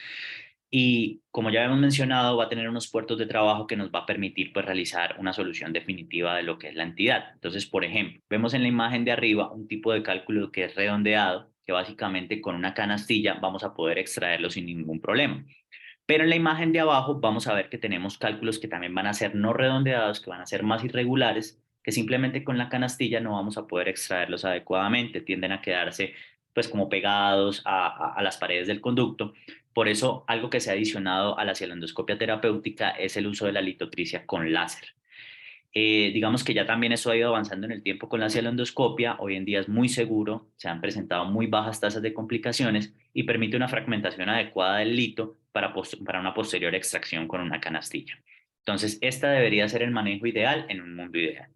A: y como ya hemos mencionado, va a tener unos puertos de trabajo que nos va a permitir pues, realizar una solución definitiva de lo que es la entidad. Entonces, por ejemplo, vemos en la imagen de arriba un tipo de cálculo que es redondeado, que básicamente con una canastilla vamos a poder extraerlo sin ningún problema. Pero en la imagen de abajo vamos a ver que tenemos cálculos que también van a ser no redondeados, que van a ser más irregulares, que simplemente con la canastilla no vamos a poder extraerlos adecuadamente, tienden a quedarse pues como pegados a las paredes del conducto. Por eso algo que se ha adicionado a la cialendoscopia terapéutica es el uso de la litotricia con láser. Digamos que ya también eso ha ido avanzando en el tiempo con la cialendoscopia, hoy en día es muy seguro, se han presentado muy bajas tasas de complicaciones y permite una fragmentación adecuada del lito para una posterior extracción con una canastilla. Entonces, esta debería ser el manejo ideal en un mundo ideal.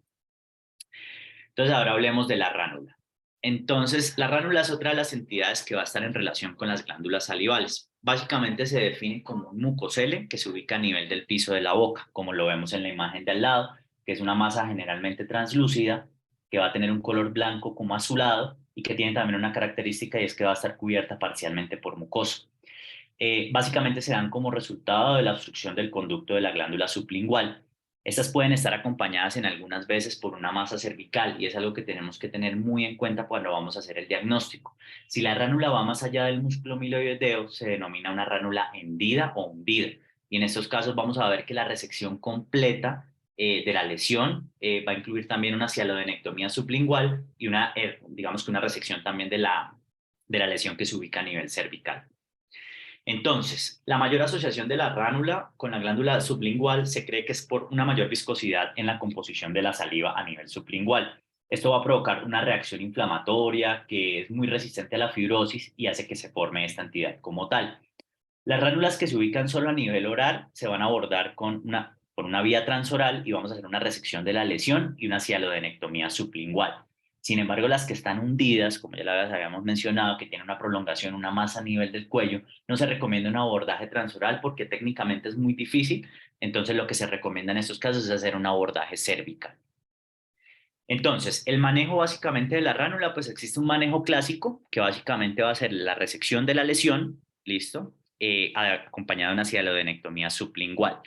A: Entonces, ahora hablemos de la ránula. Entonces, la ránula es otra de las entidades que va a estar en relación con las glándulas salivales. Básicamente se define como un mucocele que se ubica a nivel del piso de la boca, como lo vemos en la imagen de al lado, que es una masa generalmente translúcida, que va a tener un color blanco como azulado y que tiene también una característica y es que va a estar cubierta parcialmente por mucosa. Básicamente se dan como resultado de la obstrucción del conducto de la glándula sublingual. Estas pueden estar acompañadas en algunas veces por una masa cervical y es algo que tenemos que tener muy en cuenta cuando vamos a hacer el diagnóstico. Si la ránula va más allá del músculo miloideo, se denomina una ránula hendida o hundida. Y en estos casos vamos a ver que la resección completa de la lesión va a incluir también una cialodenectomía sublingual y digamos que una resección también de la lesión que se ubica a nivel cervical. Entonces, la mayor asociación de la ránula con la glándula sublingual se cree que es por una mayor viscosidad en la composición de la saliva a nivel sublingual. Esto va a provocar una reacción inflamatoria que es muy resistente a la fibrosis y hace que se forme esta entidad como tal. Las ránulas que se ubican solo a nivel oral se van a abordar por una vía transoral y vamos a hacer una resección de la lesión y una cialodenectomía sublingual. Sin embargo, las que están hundidas, como ya las habíamos mencionado, que tienen una prolongación, una masa a nivel del cuello, no se recomienda un abordaje transoral porque técnicamente es muy difícil. Entonces, lo que se recomienda en estos casos es hacer un abordaje cervical. Entonces, el manejo básicamente de la ránula, pues existe un manejo clásico que básicamente va a ser la resección de la lesión, ¿listo? Acompañado de una cialodenectomía sublingual.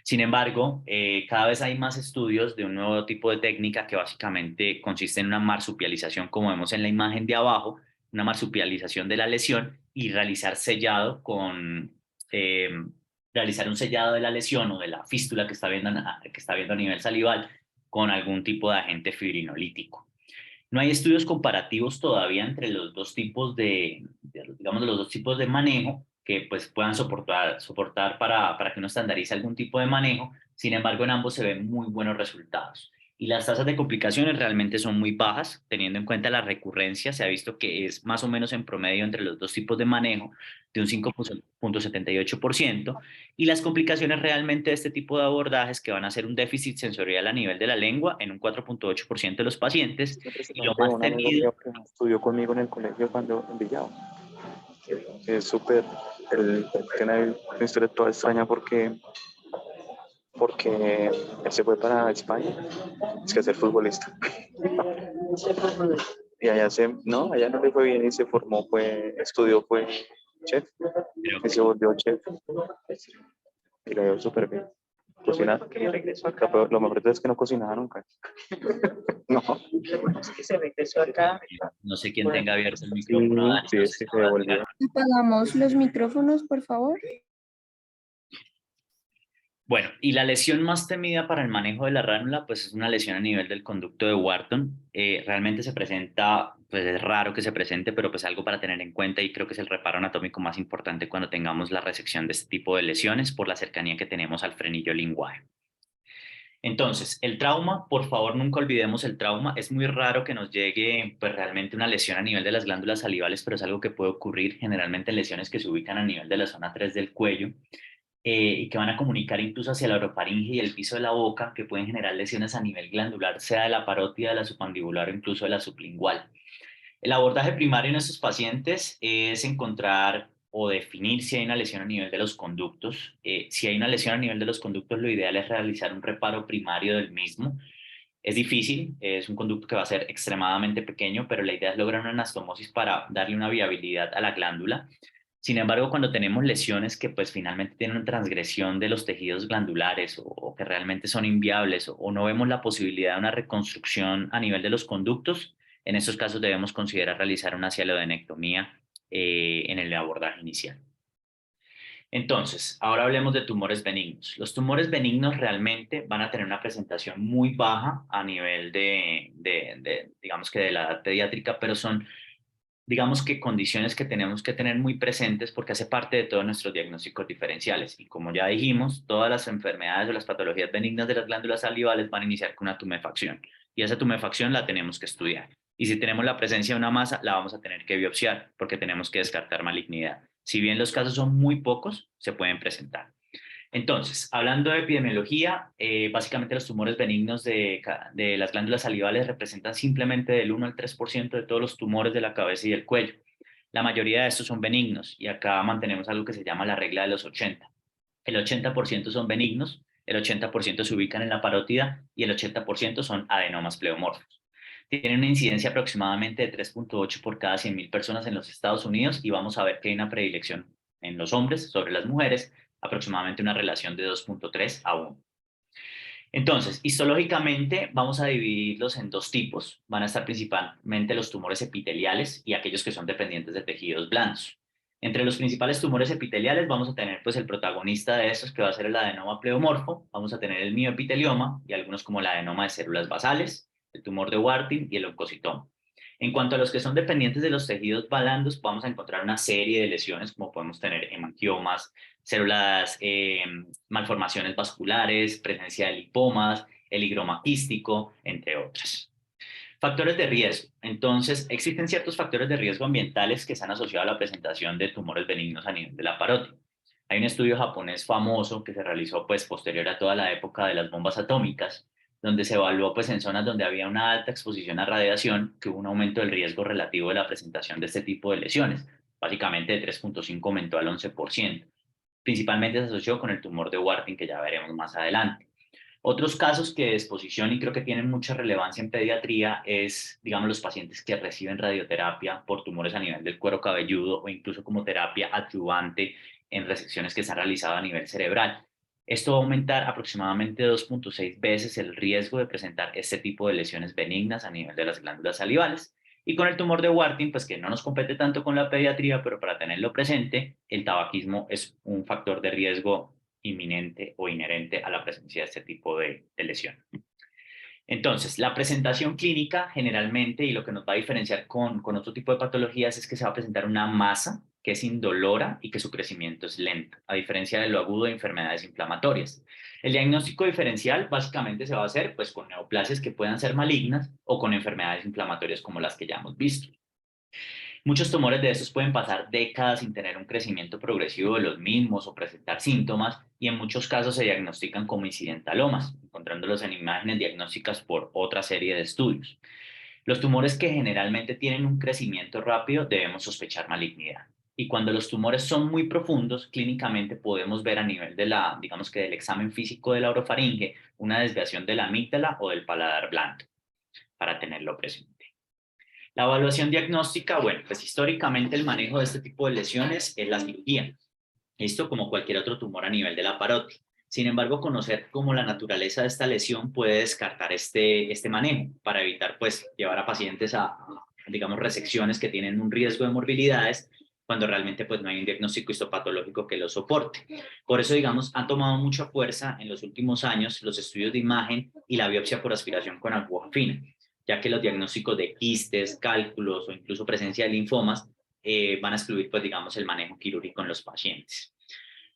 A: Sin embargo, cada vez hay más estudios de un nuevo tipo de técnica que básicamente consiste en una marsupialización, como vemos en la imagen de abajo, una marsupialización de la lesión y eh, realizar un sellado de la lesión o de la fístula que está viendo a nivel salival con algún tipo de agente fibrinolítico. No hay estudios comparativos todavía entre los dos tipos digamos, los dos tipos de manejo que pues, puedan soportar para que uno estandarice algún tipo de manejo. Sin embargo, en ambos se ven muy buenos resultados. Y las tasas de complicaciones realmente son muy bajas, teniendo en cuenta la recurrencia. Se ha visto que es más o menos en promedio entre los dos tipos de manejo de un 5,78%. Y las complicaciones realmente de este tipo de abordajes que van a ser un déficit sensorial a nivel de la lengua en un 4,8% de los pacientes.
C: Es
A: Y lo
C: impresionante,
A: más
C: un amigo mío
A: temido,
C: que estudió conmigo en el colegio cuando en Villado. Es súper, él tiene una historia toda extraña porque él se fue para España, es que a ser futbolista. Y allá no le fue bien y se formó, estudió, fue chef,
A: creo
C: y
A: que
C: se volvió chef, y le dio súper bien. Cocina, acá, pero lo mejor es que no cocinaba nunca. No,
B: Que se regresó acá.
A: no sé quién tenga abierto el
C: sí,
A: micrófono, Dani, no
C: sí,
A: sé
C: sí,
A: si
C: se
A: pueda
C: devolvió.
A: tirar.
D: Apagamos los micrófonos, por favor.
A: Bueno, y la lesión más temida para el manejo de la ránula, pues es una lesión a nivel del conducto de Wharton. Realmente se presenta, pues es raro que se presente, pero pues algo para tener en cuenta y creo que es el reparo anatómico más importante cuando tengamos la resección de este tipo de lesiones por la cercanía que tenemos al frenillo linguae. Entonces, el trauma, por favor, nunca olvidemos el trauma. Es muy raro que nos llegue pues realmente una lesión a nivel de las glándulas salivales, pero es algo que puede ocurrir generalmente en lesiones que se ubican a nivel de la zona 3 del cuello y que van a comunicar incluso hacia la orofaringe y el piso de la boca, que pueden generar lesiones a nivel glandular, sea de la parótida, de la submandibular o incluso de la sublingual. El abordaje primario en estos pacientes es encontrar o definir si hay una lesión a nivel de los conductos. Si hay una lesión a nivel de los conductos, lo ideal es realizar un reparo primario del mismo. Es difícil, es un conducto que va a ser extremadamente pequeño, pero la idea es lograr una anastomosis para darle una viabilidad a la glándula. Sin embargo, cuando tenemos lesiones que pues finalmente tienen una transgresión de los tejidos glandulares o que realmente son inviables o no vemos la posibilidad de una reconstrucción a nivel de los conductos, en estos casos debemos considerar realizar una cialodenectomía en el abordaje inicial. Entonces, ahora hablemos de tumores benignos. Los tumores benignos realmente van a tener una presentación muy baja a nivel digamos que de la edad pediátrica, pero son digamos que condiciones que tenemos que tener muy presentes porque hace parte de todos nuestros diagnósticos diferenciales. Y como ya dijimos, todas las enfermedades o las patologías benignas de las glándulas salivales van a iniciar con una tumefacción. Y esa tumefacción la tenemos que estudiar. Y si tenemos la presencia de una masa, la vamos a tener que biopsiar porque tenemos que descartar malignidad. Si bien los casos son muy pocos, se pueden presentar. Entonces, hablando de epidemiología, básicamente los tumores benignos de las glándulas salivales representan simplemente del 1 al 3% de todos los tumores de la cabeza y del cuello. La mayoría de estos son benignos y acá mantenemos algo que se llama la regla de los 80. El 80% son benignos, el 80% se ubican en la parótida y el 80% son adenomas pleomorfos. Tienen una incidencia aproximadamente de 3,8 por cada 100.000 personas en los Estados Unidos y vamos a ver que hay una predilección en los hombres sobre las mujeres, aproximadamente una relación de 2,3 a 1. Entonces, histológicamente vamos a dividirlos en dos tipos. Van a estar principalmente los tumores epiteliales y aquellos que son dependientes de tejidos blandos. Entre los principales tumores epiteliales vamos a tener pues el protagonista de esos que va a ser el adenoma pleomorfo, vamos a tener el mioepitelioma y algunos como el adenoma de células basales, el tumor de Warthin y el oncocitoma. En cuanto a los que son dependientes de los tejidos blandos, vamos a encontrar una serie de lesiones como podemos tener hemangiomas, células, malformaciones vasculares, presencia de lipomas, el higroma quístico, entre otras. Factores de riesgo. Entonces, existen ciertos factores de riesgo ambientales que están asociados a la presentación de tumores benignos a nivel de la parótida. Hay un estudio japonés famoso que se realizó pues posterior a toda la época de las bombas atómicas, donde se evaluó pues en zonas donde había una alta exposición a radiación que hubo un aumento del riesgo relativo de la presentación de este tipo de lesiones. Básicamente de 3,5 aumentó al 11%. Principalmente se asoció con el tumor de Warthin que ya veremos más adelante. Otros casos que de exposición y creo que tienen mucha relevancia en pediatría es, digamos, los pacientes que reciben radioterapia por tumores a nivel del cuero cabelludo o incluso como terapia adyuvante en resecciones que se han realizado a nivel cerebral. Esto va a aumentar aproximadamente 2,6 veces el riesgo de presentar este tipo de lesiones benignas a nivel de las glándulas salivales. Y con el tumor de Warthin, pues que no nos compete tanto con la pediatría, pero para tenerlo presente, el tabaquismo es un factor de riesgo inminente o inherente a la presencia de este tipo de lesión. Entonces, la presentación clínica generalmente, y lo que nos va a diferenciar con otro tipo de patologías, es que se va a presentar una masa que es indolora y que su crecimiento es lento, a diferencia de lo agudo de enfermedades inflamatorias. El diagnóstico diferencial básicamente se va a hacer pues, con neoplasias que puedan ser malignas o con enfermedades inflamatorias como las que ya hemos visto. Muchos tumores de estos pueden pasar décadas sin tener un crecimiento progresivo de los mismos o presentar síntomas, y en muchos casos se diagnostican como incidentalomas, encontrándolos en imágenes diagnósticas por otra serie de estudios. Los tumores que generalmente tienen un crecimiento rápido debemos sospechar malignidad. Y cuando los tumores son muy profundos, clínicamente podemos ver a nivel de digamos que del examen físico de la orofaringe, una desviación de la amígdala o del paladar blando, para tenerlo presente. La evaluación diagnóstica, bueno, pues históricamente el manejo de este tipo de lesiones es la cirugía. Esto como cualquier otro tumor a nivel de la parótida. Sin embargo, conocer cómo la naturaleza de esta lesión puede descartar este manejo para evitar pues llevar a pacientes a, digamos, resecciones que tienen un riesgo de morbilidades cuando realmente pues no hay un diagnóstico histopatológico que lo soporte. Por eso, digamos, han tomado mucha fuerza en los últimos años los estudios de imagen y la biopsia por aspiración con aguja fina, ya que los diagnósticos de quistes, cálculos o incluso presencia de linfomas van a excluir, pues, digamos, el manejo quirúrgico en los pacientes.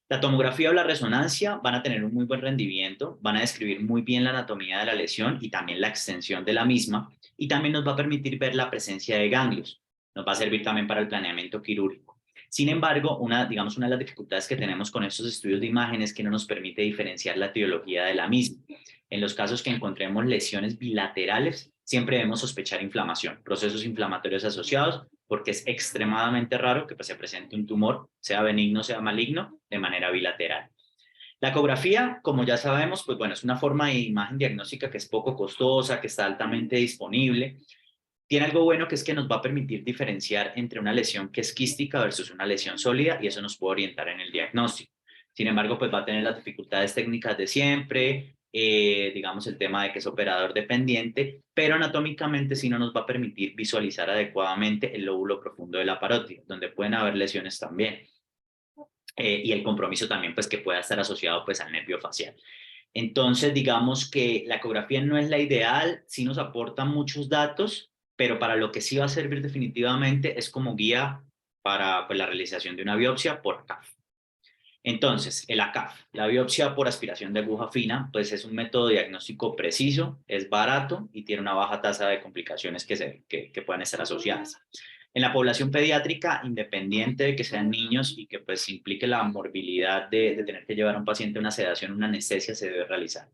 A: La tomografía o la resonancia van a tener un muy buen rendimiento, van a describir muy bien la anatomía de la lesión y también la extensión de la misma, y también nos va a permitir ver la presencia de ganglios. Nos va a servir también para el planeamiento quirúrgico. Sin embargo, digamos, una de las dificultades que tenemos con estos estudios de imagen es que no nos permite diferenciar la etiología de la misma. En los casos que encontremos lesiones bilaterales, siempre debemos sospechar inflamación, procesos inflamatorios asociados, porque es extremadamente raro que se presente un tumor, sea benigno, sea maligno, de manera bilateral. La ecografía, como ya sabemos, pues bueno, es una forma de imagen diagnóstica que es poco costosa, que está altamente disponible. Tiene algo bueno, que es que nos va a permitir diferenciar entre una lesión que es quística versus una lesión sólida, y eso nos puede orientar en el diagnóstico. Sin embargo, pues va a tener las dificultades técnicas de siempre, digamos el tema de que es operador dependiente, pero anatómicamente sí no nos va a permitir visualizar adecuadamente el lóbulo profundo de la parótida, donde pueden haber lesiones también. Y el compromiso también pues que pueda estar asociado pues al nervio facial. Entonces, digamos que la ecografía no es la ideal, sí nos aporta muchos datos, pero para lo que sí va a servir definitivamente es como guía para pues, la realización de una biopsia por CAF. Entonces, el ACAF, la biopsia por aspiración de aguja fina, pues es un método diagnóstico preciso, es barato y tiene una baja tasa de complicaciones que puedan estar asociadas. En la población pediátrica, independiente de que sean niños y que pues implique la morbilidad de tener que llevar a un paciente a una sedación, una anestesia, se debe realizar.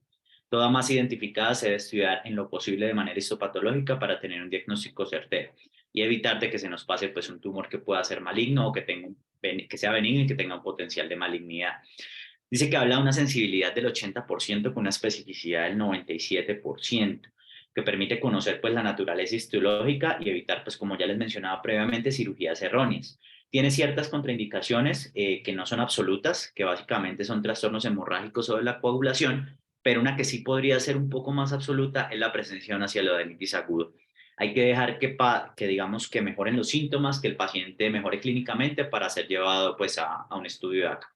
A: Toda masa identificada se debe estudiar en lo posible de manera histopatológica para tener un diagnóstico certero y evitar de que se nos pase pues un tumor que pueda ser maligno o que sea benigno y que tenga un potencial de malignidad. Dice que habla de una sensibilidad del 80% con una especificidad del 97%, que permite conocer pues la naturaleza histológica y evitar, pues como ya les mencionaba previamente, cirugías erróneas. Tiene ciertas contraindicaciones que no son absolutas, que básicamente son trastornos hemorrágicos o de la coagulación, pero una que sí podría ser un poco más absoluta es la presencia de una cialodenitis agudo. Hay que dejar que digamos que mejoren los síntomas, que el paciente mejore clínicamente para ser llevado pues a un estudio de acá.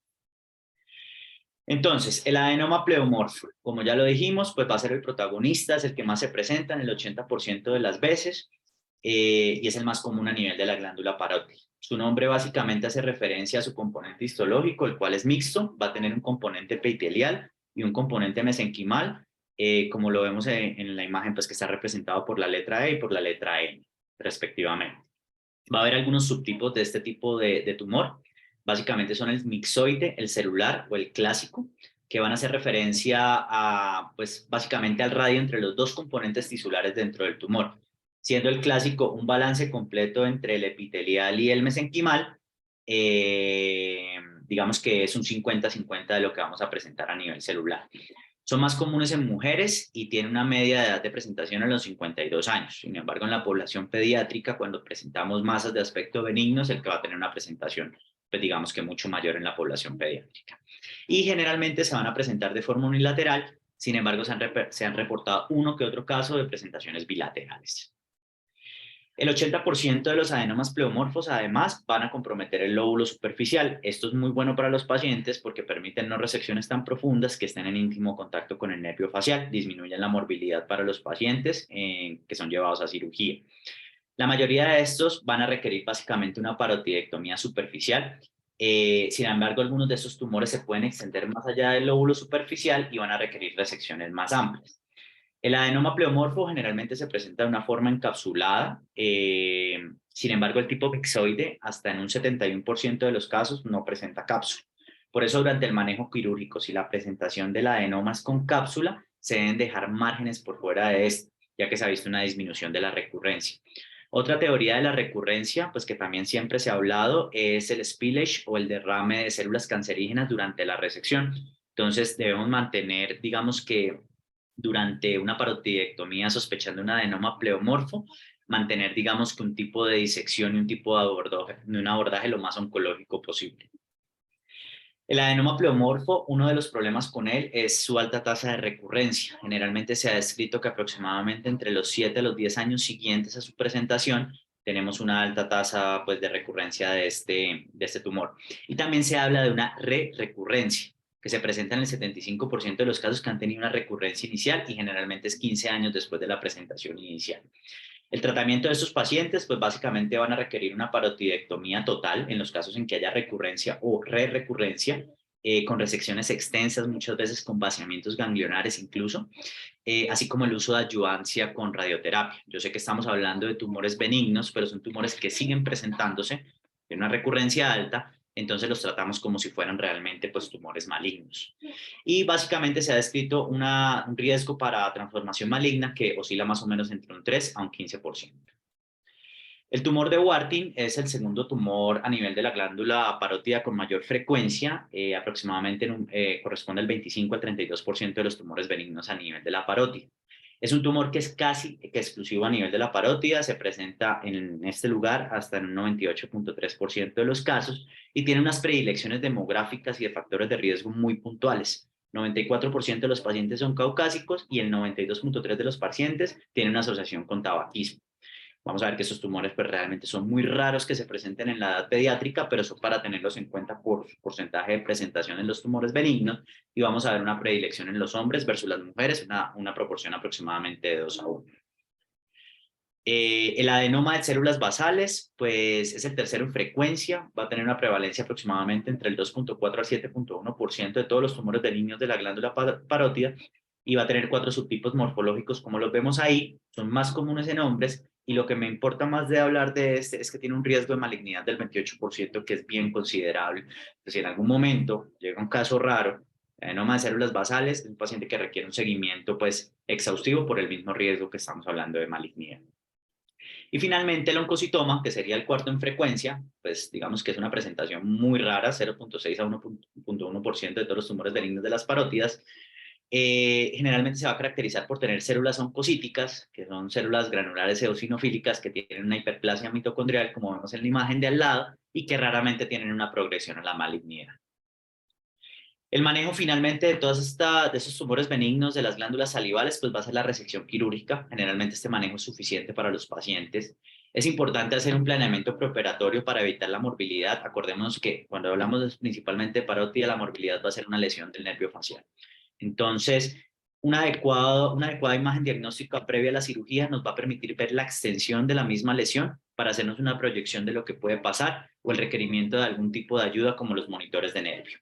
A: Entonces, el adenoma pleomorfo, como ya lo dijimos, pues va a ser el protagonista, es el que más se presenta en el 80% de las veces, y es el más común a nivel de la glándula parótida. Su nombre básicamente hace referencia a su componente histológico, el cual es mixto, va a tener un componente epitelial y un componente mesenquimal, como lo vemos en la imagen, pues que está representado por la letra E y por la letra N, respectivamente. Va a haber algunos subtipos de este tipo de tumor. Básicamente son el mixoide, el celular o el clásico, que van a hacer referencia a, pues básicamente al radio entre los dos componentes tisulares dentro del tumor, siendo el clásico un balance completo entre el epitelial y el mesenquimal. Digamos que es un 50-50 de lo que vamos a presentar a nivel celular. Son más comunes en mujeres y tienen una media de edad de presentación a los 52 años. Sin embargo, en la población pediátrica, cuando presentamos masas de aspecto benigno, es el que va a tener una presentación, pues digamos que mucho mayor en la población pediátrica. Y generalmente se van a presentar de forma unilateral, sin embargo, se han reportado uno que otro caso de presentaciones bilaterales. El 80% de los adenomas pleomorfos además van a comprometer el lóbulo superficial. Esto es muy bueno para los pacientes porque permiten no resecciones tan profundas que estén en íntimo contacto con el nervio facial, disminuyen la morbilidad para los pacientes que son llevados a cirugía. La mayoría de estos van a requerir básicamente una parotidectomía superficial. Sin embargo, algunos de estos tumores se pueden extender más allá del lóbulo superficial y van a requerir resecciones más amplias. El adenoma pleomorfo generalmente se presenta de una forma encapsulada. Sin embargo, el tipo vexoide, hasta en un 71% de los casos, no presenta cápsula. Por eso, durante el manejo quirúrgico, si la presentación del adenoma es con cápsula, se deben dejar márgenes por fuera de este, ya que se ha visto una disminución de la recurrencia. Otra teoría de la recurrencia, pues que también siempre se ha hablado, es el spillage o el derrame de células cancerígenas durante la resección. Entonces, debemos mantener, digamos que durante una parotidectomía sospechando un adenoma pleomorfo, mantener, digamos, que un tipo de disección y un tipo de un abordaje lo más oncológico posible. El adenoma pleomorfo, uno de los problemas con él es su alta tasa de recurrencia. Generalmente se ha descrito que aproximadamente entre los 7 a los 10 años siguientes a su presentación tenemos una alta tasa, pues, de recurrencia de este tumor. Y también se habla de una recurrencia, que se presenta en el 75% de los casos que han tenido una recurrencia inicial y generalmente es 15 años después de la presentación inicial. El tratamiento de estos pacientes, pues básicamente van a requerir una parotidectomía total en los casos en que haya recurrencia o re-recurrencia, con resecciones extensas, muchas veces con vaciamientos ganglionares incluso, así como el uso de adyuvancia con radioterapia. Yo sé que estamos hablando de tumores benignos, pero son tumores que siguen presentándose en una recurrencia alta, entonces los tratamos como si fueran realmente, pues, tumores malignos. Y básicamente se ha descrito un riesgo para transformación maligna que oscila más o menos entre un 3 a un 15%. El tumor de Warthin es el segundo tumor a nivel de la glándula parótida con mayor frecuencia, aproximadamente corresponde al 25 al 32% de los tumores benignos a nivel de la parótida. Es un tumor que es casi que exclusivo a nivel de la parótida, se presenta en este lugar hasta en un 98.3% de los casos y tiene unas predilecciones demográficas y de factores de riesgo muy puntuales. 94% de los pacientes son caucásicos y el 92.3% de los pacientes tienen una asociación con tabaquismo. Vamos a ver que estos tumores, pues, realmente son muy raros que se presenten en la edad pediátrica, pero son para tenerlos en cuenta por su porcentaje de presentación en los tumores benignos, y vamos a ver una predilección en los hombres versus las mujeres, una proporción aproximadamente de 2 a 1. El adenoma de células basales, pues es el tercero en frecuencia, va a tener una prevalencia aproximadamente entre el 2.4 al 7.1% de todos los tumores benignos de la glándula parótida, y va a tener 4 subtipos morfológicos como los vemos ahí, son más comunes en hombres, y lo que me importa más de hablar de este es que tiene un riesgo de malignidad del 28%, que es bien considerable. Entonces, si en algún momento llega un caso raro, adenoma de células basales, es un paciente que requiere un seguimiento, pues, exhaustivo por el mismo riesgo que estamos hablando de malignidad. Y finalmente el oncocitoma, que sería el cuarto en frecuencia, pues digamos que es una presentación muy rara, 0.6 a 1.1% de todos los tumores benignos de las parótidas. Generalmente se va a caracterizar por tener células oncocíticas, que son células granulares eosinofílicas que tienen una hiperplasia mitocondrial, como vemos en la imagen de al lado, y que raramente tienen una progresión a la malignidad. El manejo finalmente de de esos tumores benignos de las glándulas salivales, pues va a ser la resección quirúrgica. Generalmente este manejo es suficiente para los pacientes. Es importante hacer un planeamiento preoperatorio para evitar la morbilidad. Acordémonos que cuando hablamos principalmente de parótida, la morbilidad va a ser una lesión del nervio facial. Entonces, una adecuada imagen diagnóstica previa a la cirugía nos va a permitir ver la extensión de la misma lesión para hacernos una proyección de lo que puede pasar o el requerimiento de algún tipo de ayuda como los monitores de nervio.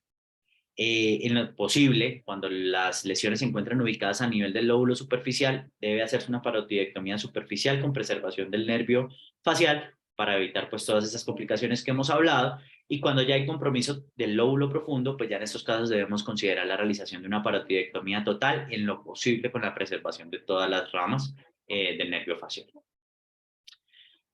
A: En lo posible, cuando las lesiones se encuentran ubicadas a nivel del lóbulo superficial, debe hacerse una parotidectomía superficial con preservación del nervio facial para evitar, pues, todas esas complicaciones que hemos hablado. Y cuando ya hay compromiso del lóbulo profundo, pues ya en estos casos debemos considerar la realización de una parotidectomía total, en lo posible con la preservación de todas las ramas del nervio facial.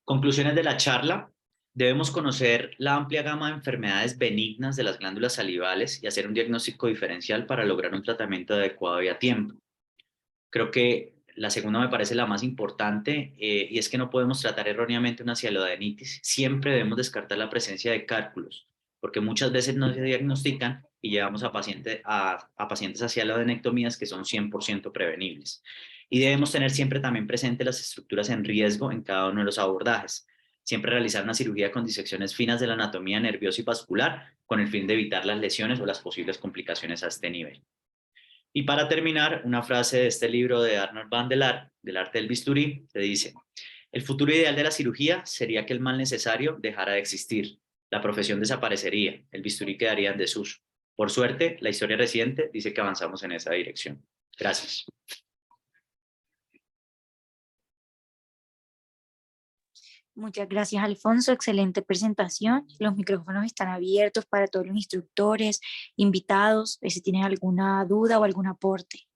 A: Conclusiones de la charla. Debemos conocer la amplia gama de enfermedades benignas de las glándulas salivales y hacer un diagnóstico diferencial para lograr un tratamiento adecuado y a tiempo. Creo que la segunda me parece la más importante, y es que no podemos tratar erróneamente una cialodenitis. Siempre debemos descartar la presencia de cálculos, porque muchas veces no se diagnostican y llevamos a pacientes a cialodenectomías que son 100% prevenibles. Y debemos tener siempre también presente las estructuras en riesgo en cada uno de los abordajes. Siempre realizar una cirugía con disecciones finas de la anatomía nerviosa y vascular con el fin de evitar las lesiones o las posibles complicaciones a este nivel. Y para terminar, una frase de este libro de Arnold van der Laar, del arte del bisturí, que dice: El futuro ideal de la cirugía sería que el mal necesario dejara de existir, la profesión desaparecería, el bisturí quedaría en desuso. Por suerte, la historia reciente dice que avanzamos en esa dirección. Gracias.
E: Muchas gracias, Alfonso. Excelente presentación. Los micrófonos están abiertos para todos los instructores, invitados, si tienen alguna duda o algún aporte.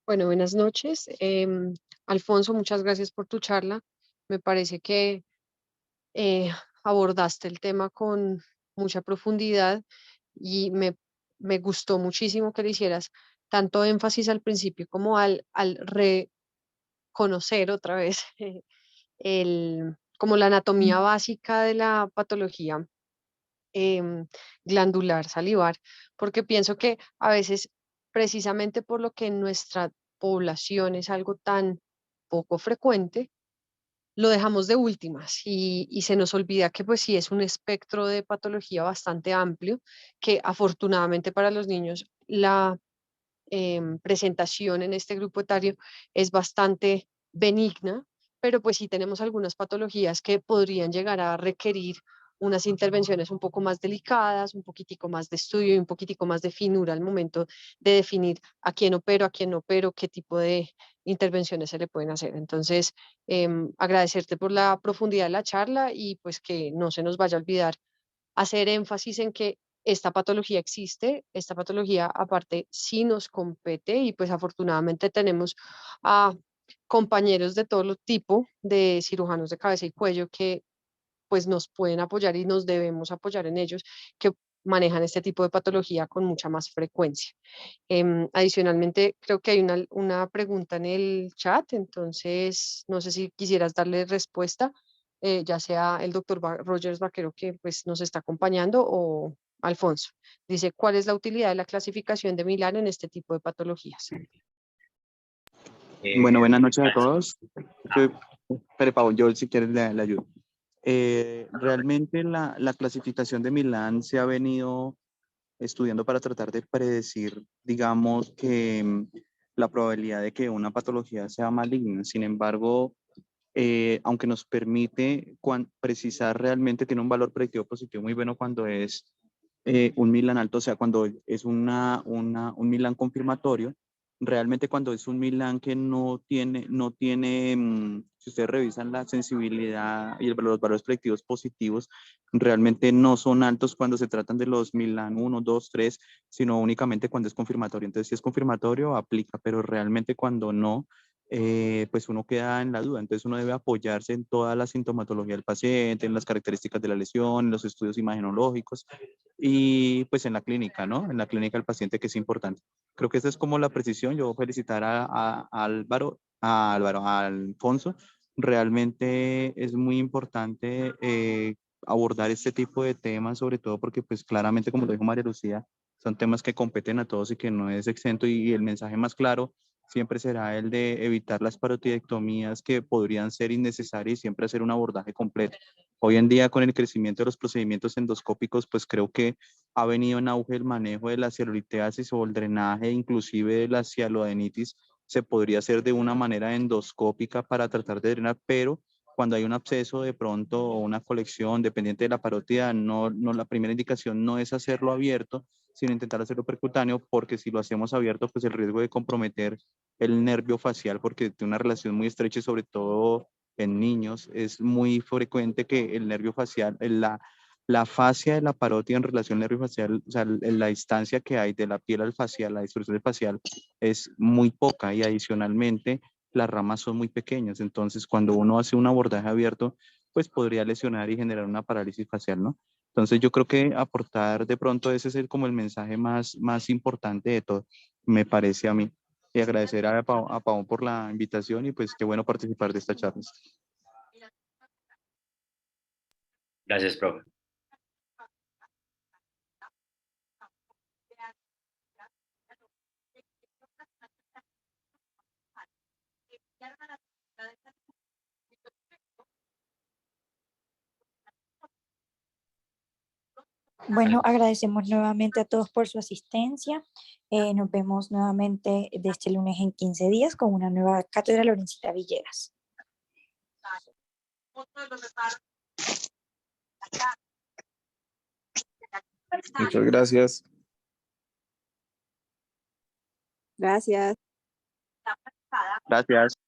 F: Bueno, buenas noches. Alfonso, muchas gracias por tu charla. Me parece que eh, abordaste el tema con mucha profundidad y me gustó muchísimo que le hicieras tanto énfasis al principio como al reconocer otra vez como la anatomía básica de la patología em, glandular salivar, porque pienso que a veces, precisamente por lo que en nuestra población es algo tan poco frecuente, lo dejamos de últimas y se nos olvida que pues sí es un espectro de patología bastante amplio, que afortunadamente para los niños la presentación en este grupo etario es bastante benigna, pero pues sí tenemos algunas patologías que podrían llegar a requerir unas intervenciones un poco más delicadas, un poquitico más de estudio y un poquitico más de finura al momento de definir a quién no opero, qué tipo de intervenciones se le pueden hacer. Entonces, agradecerte por la profundidad de la charla y pues que no se nos vaya a olvidar hacer énfasis en que esta patología existe, esta patología aparte sí nos compete y pues afortunadamente tenemos a compañeros de todo tipo de cirujanos de cabeza y cuello que pues nos pueden apoyar y nos debemos apoyar en ellos que manejan este tipo de patología con mucha más frecuencia. Adicionalmente, creo que hay una pregunta en el chat, entonces no sé si quisieras darle respuesta, ya sea el doctor Rogers Vaquero que pues nos está acompañando o Alfonso. Dice, ¿cuál es la utilidad de la clasificación de Milán en este tipo de patologías?
C: Bueno, buenas noches a todos. Pero Pau, yo si quieres le ayudo. Realmente la clasificación de Milán se ha venido estudiando para tratar de predecir, digamos, que la probabilidad de que una patología sea maligna. Sin embargo, aunque nos permite precisar realmente, tiene un valor predictivo positivo muy bueno cuando es un Milan alto, o sea, cuando es un Milan confirmatorio. Realmente cuando es un Milan que no tiene, si ustedes revisan la sensibilidad y los valores predictivos positivos, realmente no son altos cuando se tratan de los Milan 1, 2, 3, sino únicamente cuando es confirmatorio. Entonces, si es confirmatorio, aplica, pero realmente cuando no, pues uno queda en la duda. Entonces uno debe apoyarse en toda la sintomatología del paciente, en las características de la lesión, en los estudios imagenológicos y pues en la clínica, ¿no? En la clínica del paciente, que es importante. Creo que esa es como la precisión. Yo voy a felicitar a Alfonso. Realmente es muy importante abordar este tipo de temas, sobre todo porque pues claramente, como lo dijo María Lucía, son temas que competen a todos y que no es exento, y el mensaje más claro siempre será el de evitar las parotidiectomías que podrían ser innecesarias y siempre hacer un abordaje completo. Hoy en día, con el crecimiento de los procedimientos endoscópicos, pues creo que ha venido en auge el manejo de la cialoliteasis o el drenaje, inclusive de la cialoadenitis, se podría hacer de una manera endoscópica para tratar de drenar, pero cuando hay un absceso de pronto o una colección dependiente de la parótida, la primera indicación no es hacerlo abierto, sino intentar hacerlo percutáneo, porque si lo hacemos abierto, pues el riesgo de comprometer el nervio facial, porque tiene una relación muy estrecha y sobre todo en niños, es muy frecuente que el nervio facial, la fascia de la parótida en relación al nervio facial, o sea, la distancia que hay de la piel al facial, la distorsión facial es muy poca y adicionalmente las ramas son muy pequeñas. Entonces, cuando uno hace un abordaje abierto, pues podría lesionar y generar una parálisis facial, ¿no? Entonces, yo creo que aportar de pronto ese es como el mensaje más importante de todo, me parece a mí. Y agradecer a Pavón por la invitación y pues qué bueno participar de esta charla.
A: Gracias, profe.
E: Bueno, agradecemos nuevamente a todos por su asistencia. Nos vemos nuevamente de este lunes en 15 días con una nueva cátedra Lorencita Villegas.
G: Muchas gracias.
D: Gracias.
C: Gracias.